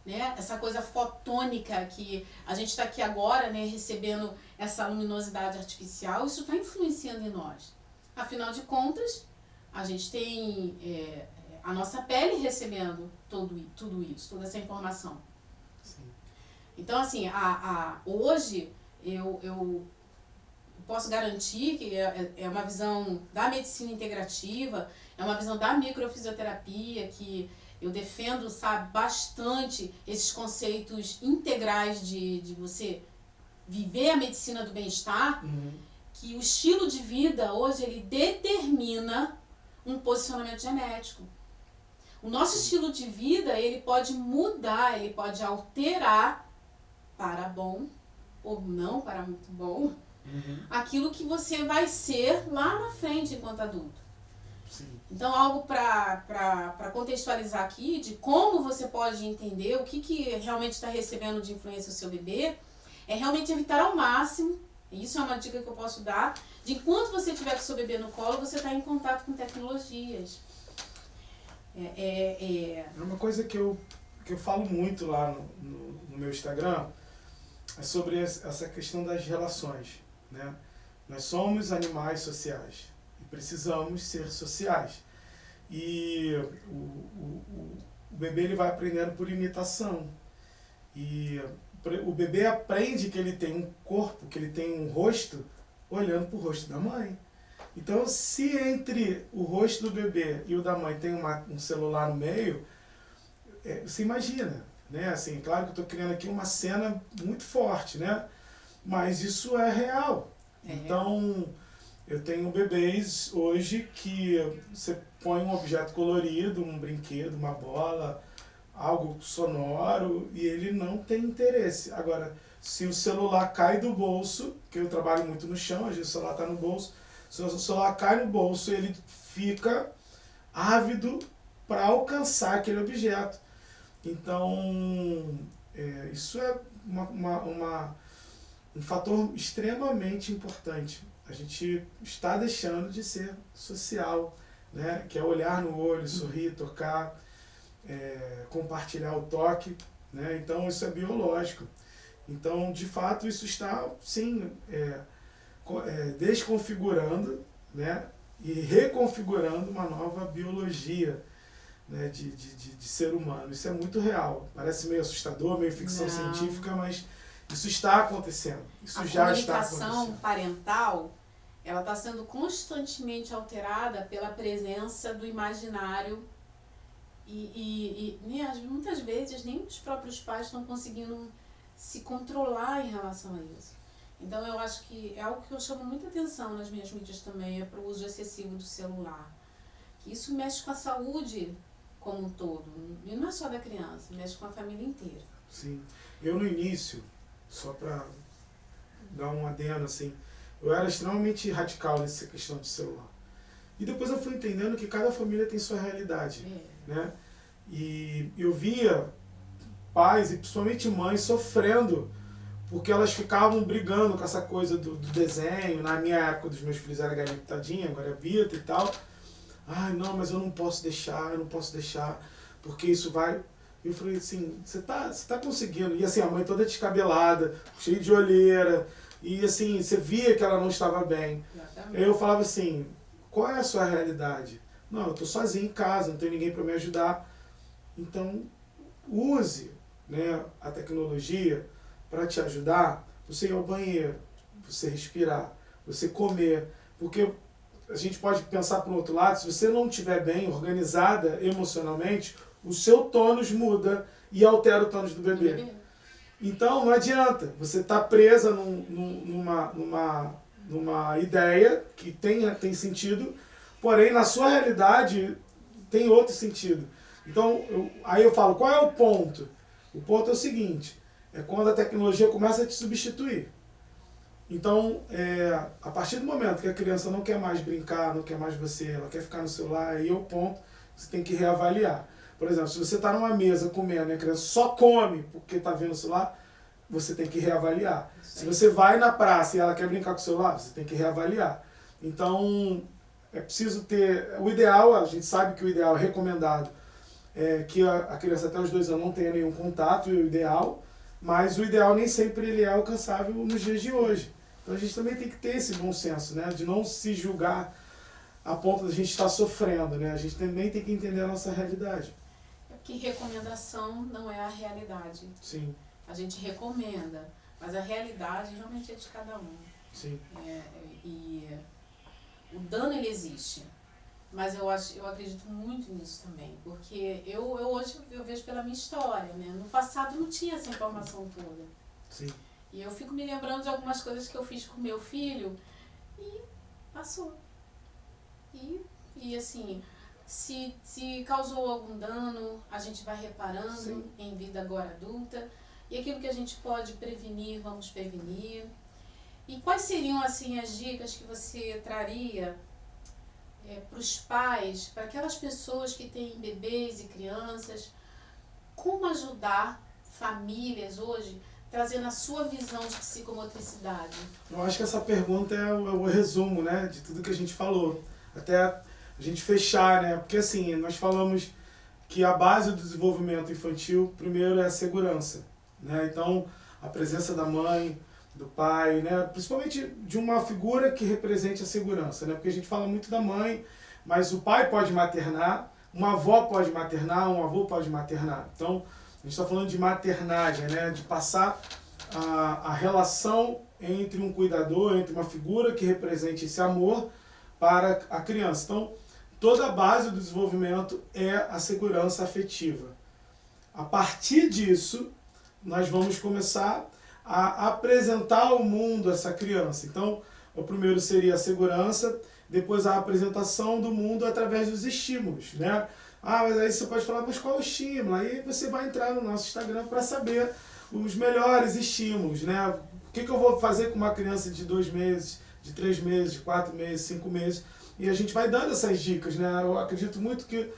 Né? Essa coisa fotônica que a gente está aqui agora, né, recebendo essa luminosidade artificial, isso está influenciando em nós. Afinal de contas, a gente tem a nossa pele recebendo tudo isso, toda essa informação. Sim. Então, assim, hoje eu posso garantir que é uma visão da medicina integrativa, é uma visão da microfisioterapia, que eu defendo, sabe, bastante esses conceitos integrais de você viver a medicina do bem-estar, que o estilo de vida hoje ele determina um posicionamento genético. O nosso estilo de vida ele pode mudar, ele pode alterar para bom ou não para muito bom, aquilo que você vai ser lá na frente enquanto adulto. Sim. Então, algo para contextualizar aqui de como você pode entender o que realmente está recebendo de influência o seu bebê, é realmente evitar ao máximo, e isso é uma dica que eu posso dar, de enquanto você tiver com o seu bebê no colo, você está em contato com tecnologias. É uma coisa que eu falo muito lá no meu Instagram, é sobre essa questão das relações, né? Nós somos animais sociais e precisamos ser sociais. E o bebê ele vai aprendendo por imitação. E o bebê aprende que ele tem um corpo, que ele tem um rosto, olhando para o rosto da mãe. Então, se entre o rosto do bebê e o da mãe tem um celular no meio, você imagina, né? Assim, claro que eu estou criando aqui uma cena muito forte, né? Mas isso é real. Então, eu tenho bebês hoje que você põe um objeto colorido, um brinquedo, uma bola, algo sonoro, e ele não tem interesse. Agora, se o celular cai do bolso, que eu trabalho muito no chão, às vezes o celular está no bolso, se o celular cai no bolso, ele fica ávido para alcançar aquele objeto. Então, isso é um fator extremamente importante. A gente está deixando de ser social, né? Que é olhar no olho, sorrir, tocar, compartilhar o toque, né? Então, isso é biológico. Então, de fato, isso está, sim, desconfigurando, né? E reconfigurando uma nova biologia, né, de ser humano. Isso é muito real. Parece meio assustador, meio ficção científica, mas isso está acontecendo. Isso já está acontecendo. A comunicação parental, ela está sendo constantemente alterada pela presença do imaginário e muitas vezes nem os próprios pais estão conseguindo se controlar em relação a isso. Então eu acho que é algo que eu chamo muita atenção nas minhas mídias também, é para o uso excessivo do celular. Que isso mexe com a saúde como um todo, e não é só da criança, mexe com a família inteira. Sim. Eu no início, só para dar um adendo assim, eu era extremamente radical nessa questão de celular. E depois eu fui entendendo que cada família tem sua realidade, né? E eu via pais e principalmente mães sofrendo porque elas ficavam brigando com essa coisa do desenho. Na minha época dos meus filhos era Galinha Pitadinha, agora é Bita e tal. Ai, não, mas eu não posso deixar, porque isso vai... Eu falei assim, você tá conseguindo. E assim, a mãe toda descabelada, cheia de olheira, e assim, você via que ela não estava bem. Aí eu falava assim, qual é a sua realidade? Não, eu tô sozinho em casa, não tem ninguém para me ajudar. Então, use, né, a tecnologia para te ajudar, você ir ao banheiro, você respirar, você comer, porque a gente pode pensar por outro lado, se você não estiver bem organizada emocionalmente, o seu tônus muda e altera o tônus do bebê. Então não adianta, você está presa numa ideia que tem sentido, porém na sua realidade tem outro sentido. Então aí eu falo, qual é o ponto? O ponto é o seguinte, é quando a tecnologia começa a te substituir. Então, a partir do momento que a criança não quer mais brincar, não quer mais você, ela quer ficar no celular, aí é o ponto, você tem que reavaliar. Por exemplo, se você está numa mesa comendo e a criança só come porque está vendo o celular, você tem que reavaliar. Se você vai na praça e ela quer brincar com o celular, você tem que reavaliar. Então, é preciso ter... O ideal, a gente sabe que o ideal é recomendado, que a criança até os 2 anos não tenha nenhum contato, é o ideal, mas o ideal nem sempre ele é alcançável nos dias de hoje. Então a gente também tem que ter esse bom senso, né? De não se julgar a ponto de a gente estar sofrendo, né? A gente também tem que entender a nossa realidade. É porque recomendação não é a realidade. Sim. A gente recomenda, mas a realidade realmente é de cada um. Sim. E o dano ele existe. Mas eu acredito muito nisso também, porque hoje eu vejo pela minha história, né? No passado não tinha essa informação toda. Sim. E eu fico me lembrando de algumas coisas que eu fiz com meu filho e passou. E assim, se causou algum dano, a gente vai reparando. Sim. Em vida agora adulta. E aquilo que a gente pode prevenir, vamos prevenir. E quais seriam assim as dicas que você traria para os pais, para aquelas pessoas que têm bebês e crianças, como ajudar famílias hoje, trazendo a sua visão de psicomotricidade? Eu acho que essa pergunta é o resumo, né, de tudo que a gente falou. Até a gente fechar, né? Porque assim, nós falamos que a base do desenvolvimento infantil, primeiro, é a segurança, né? Então, a presença da mãe, do pai, né? Principalmente de uma figura que represente a segurança, né? Porque a gente fala muito da mãe, mas o pai pode maternar, uma avó pode maternar, um avô pode maternar. Então, a gente está falando de maternagem, né? De passar a relação entre um cuidador, entre uma figura que represente esse amor para a criança. Então, toda a base do desenvolvimento é a segurança afetiva. A partir disso, nós vamos começar a apresentar ao mundo essa criança. Então, o primeiro seria a segurança, depois a apresentação do mundo através dos estímulos, né? Ah, mas aí você pode falar, mas qual é o estímulo? Aí você vai entrar no nosso Instagram para saber os melhores estímulos, né? O que eu vou fazer com uma criança de 2 meses, de 3 meses, de 4 meses, 5 meses? E a gente vai dando essas dicas, né? Eu acredito muito que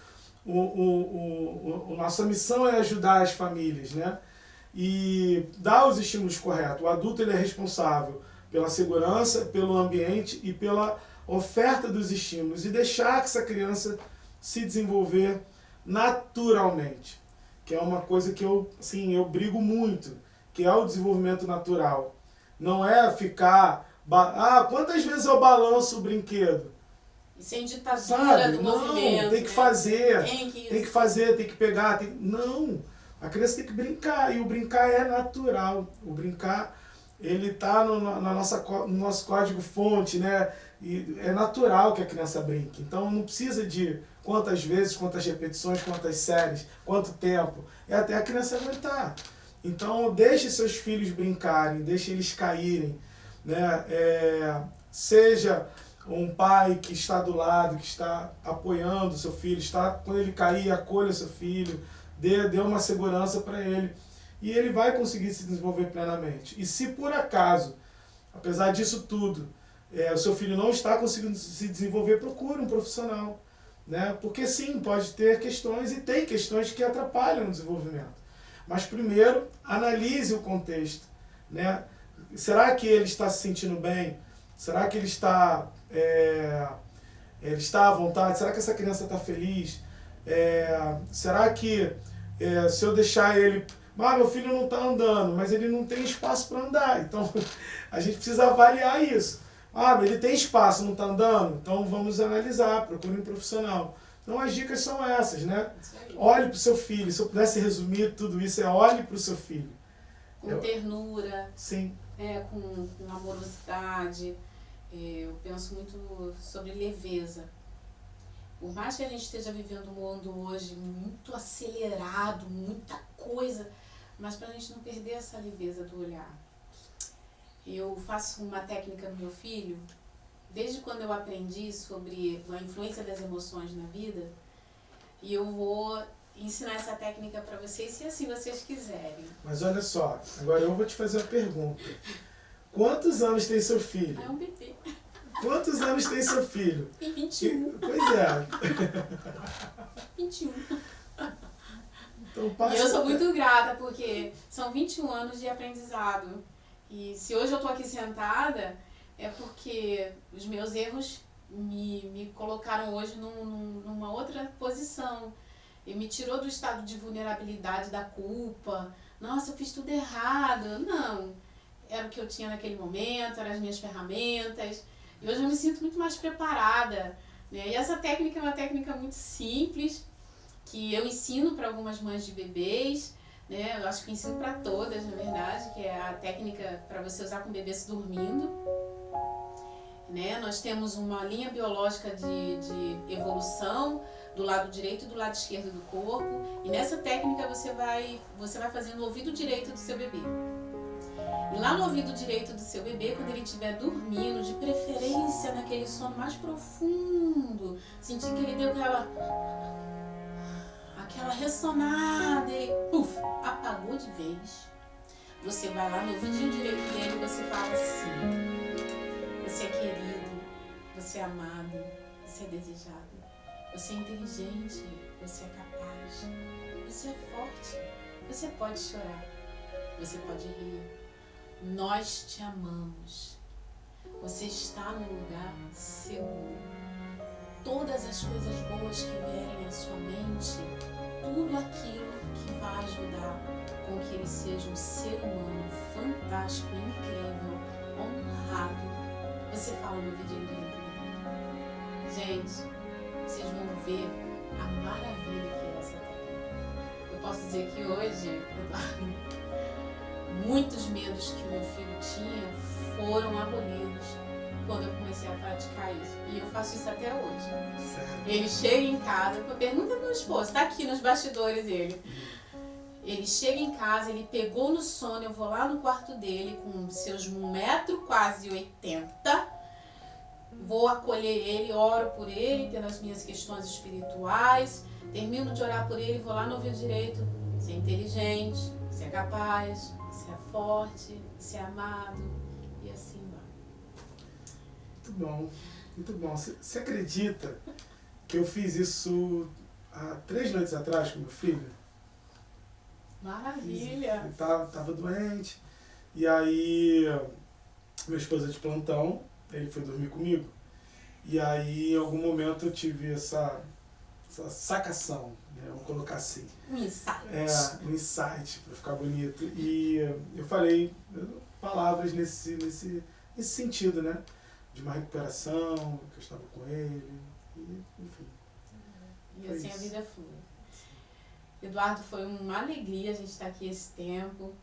nossa missão é ajudar as famílias, né? E dar os estímulos corretos. O adulto ele é responsável pela segurança, pelo ambiente e pela oferta dos estímulos e deixar que essa criança se desenvolver naturalmente, que é uma coisa que eu brigo muito, que é o desenvolvimento natural. Não é ficar... quantas vezes eu balanço o brinquedo? E sem ditadura Sabe? do Não, movimento. tem que fazer, tem que fazer, tem que pegar. Não, a criança tem que brincar, e o brincar é natural. O brincar, ele está no nosso código-fonte, né? E é natural que a criança brinque. Então não precisa de quantas vezes, quantas repetições, quantas séries, quanto tempo. É até a criança aguentar. Então deixe seus filhos brincarem, deixe eles caírem, né? Seja um pai que está do lado, que está apoiando o seu filho, quando ele cair, acolha o seu filho, dê uma segurança para ele. E ele vai conseguir se desenvolver plenamente. E se por acaso, apesar disso tudo, o seu filho não está conseguindo se desenvolver, procure um profissional, né? Porque sim, pode ter questões, e tem questões que atrapalham o desenvolvimento. Mas primeiro, analise o contexto, né? Será que ele está se sentindo bem? Será que ele está à vontade? Será que essa criança está feliz? Será que se eu deixar ele... meu filho não está andando, mas ele não tem espaço para andar. Então, a gente precisa avaliar isso. Ele tem espaço, não está andando? Então, vamos analisar, procure um profissional. Então, as dicas são essas, né? Olhe para o seu filho. Se eu pudesse resumir tudo isso, olhe para o seu filho. Com ternura. Sim. Com amorosidade. Eu penso muito sobre leveza. Por mais que a gente esteja vivendo um mundo hoje muito acelerado, muita coisa, mas para a gente não perder essa leveza do olhar. Eu faço uma técnica no meu filho, desde quando eu aprendi sobre a influência das emoções na vida, e eu vou ensinar essa técnica para vocês, se assim vocês quiserem. Mas olha só, agora eu vou te fazer uma pergunta. Quantos anos tem seu filho? É um bebê. Quantos anos tem seu filho? Tem 21. Pois é. 21. Então, passa... E eu sou muito grata, porque são 21 anos de aprendizado. E se hoje eu estou aqui sentada, é porque os meus erros me colocaram hoje numa outra posição. E me tirou do estado de vulnerabilidade, da culpa. Nossa, eu fiz tudo errado. Não. Era o que eu tinha naquele momento, eram as minhas ferramentas. E hoje eu me sinto muito mais preparada, né? E essa técnica é uma técnica muito simples, que eu ensino para algumas mães de bebês, né? Eu acho que ensino para todas, na verdade, que é a técnica para você usar com bebês dormindo. Né? Nós temos uma linha biológica de evolução do lado direito e do lado esquerdo do corpo. E nessa técnica você vai fazer no ouvido direito do seu bebê. E lá no ouvido direito do seu bebê, quando ele estiver dormindo, de preferência naquele sono mais profundo, sentir que ele deu aquela ressonada e apagou de vez. Você vai lá no ouvidinho direito dele e você fala assim: Você é querido, você é amado, você é desejado. Você é inteligente, você é capaz, você é forte, você pode chorar, você pode rir. Nós te amamos. Você está no lugar seguro. Todas as coisas boas que vierem à sua mente, tudo aquilo que vai ajudar com que ele seja um ser humano fantástico, incrível, honrado. Você fala no vídeo dele. Gente, vocês vão ver a maravilha que é essa técnica. Eu posso dizer que hoje, muitos medos que o meu filho tinha foram abolidos quando eu comecei a praticar isso. E eu faço isso até hoje. Sério? Ele chega em casa, pergunta ao meu esposo, tá aqui nos bastidores ele. Ele chega em casa, ele pegou no sono, eu vou lá no quarto dele com seus 1,80 quase 80. Vou acolher ele, oro por ele, pelas minhas questões espirituais. Termino de orar por ele, vou lá no ouvido direito. Você é inteligente, você é capaz, você é forte, você é amado. E assim vai. Muito bom, muito bom. Você acredita que eu fiz isso há 3 noites atrás com meu filho? Maravilha! Ele tava doente. E aí, meu esposo é de plantão, ele foi dormir comigo. E aí, em algum momento, eu tive essa sacação, né? Vamos colocar assim. Um insight. Um insight, para ficar bonito. E eu falei palavras nesse sentido, né? De uma recuperação, que eu estava com ele, e, enfim. E assim isso. A vida flui. Eduardo, foi uma alegria a gente estar aqui esse tempo.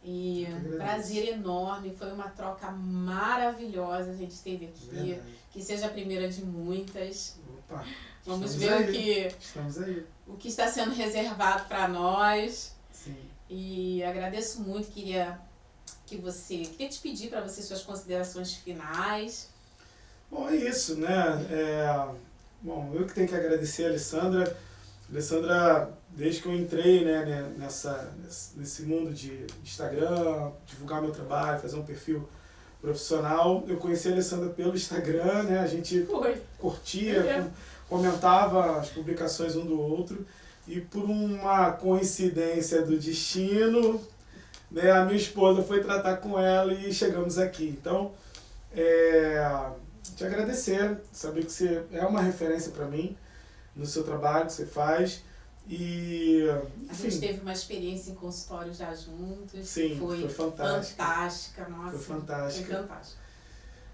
E um prazer enorme, foi uma troca maravilhosa a gente teve aqui. Verdade. Que seja a primeira de muitas. Opa, vamos ver o que está sendo reservado para nós. Sim. E agradeço muito, queria te pedir para você suas considerações finais. Bom, é isso, né? Bom, eu que tenho que agradecer a Alessandra. Alessandra, desde que eu entrei, né, nesse mundo de Instagram, divulgar meu trabalho, fazer um perfil profissional, eu conheci a Alessandra pelo Instagram, né? A gente curtia, comentava as publicações um do outro, e por uma coincidência do destino, né, a minha esposa foi tratar com ela e chegamos aqui. Então, te agradecer, saber que você é uma referência para mim, no seu trabalho que você faz. E, enfim, a gente teve uma experiência em consultório já juntos. Sim, foi fantástica. Nossa, foi fantástica. Foi fantástica.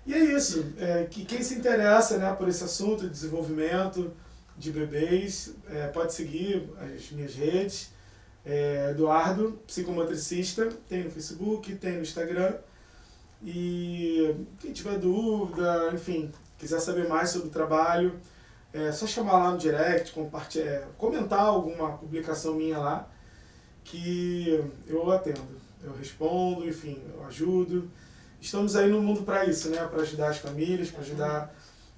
E é isso, que quem se interessa, né, por esse assunto de desenvolvimento de bebês, pode seguir as minhas redes. Eduardo, psicomotricista, tem no Facebook, tem no Instagram. E quem tiver dúvida, enfim, quiser saber mais sobre o trabalho, é só chamar lá no direct, comentar alguma publicação minha lá, que eu atendo, eu respondo, enfim, eu ajudo. Estamos aí no mundo para isso, né? Para ajudar as famílias, para ajudar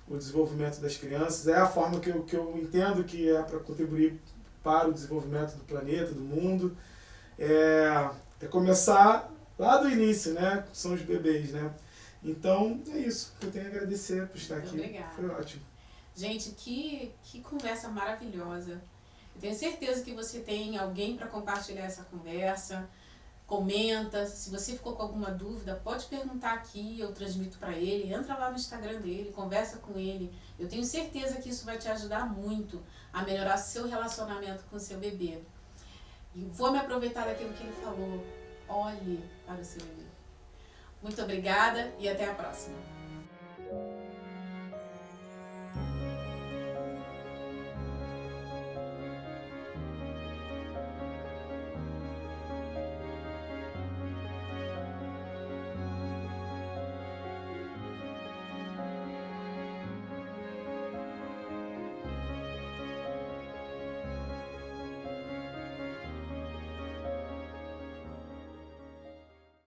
o desenvolvimento das crianças. É a forma que eu entendo que é para contribuir para o desenvolvimento do planeta, do mundo. É começar lá do início, né? São os bebês, né? Então, é isso. Eu tenho a agradecer por estar aqui. Obrigada. Foi ótimo. Gente, que conversa maravilhosa. Eu tenho certeza que você tem alguém para compartilhar essa conversa. Comenta, se você ficou com alguma dúvida, pode perguntar aqui, eu transmito para ele. Entra lá no Instagram dele, conversa com ele. Eu tenho certeza que isso vai te ajudar muito a melhorar seu relacionamento com o seu bebê. E vou me aproveitar daquilo que ele falou. Olhe para o seu bebê. Muito obrigada e até a próxima.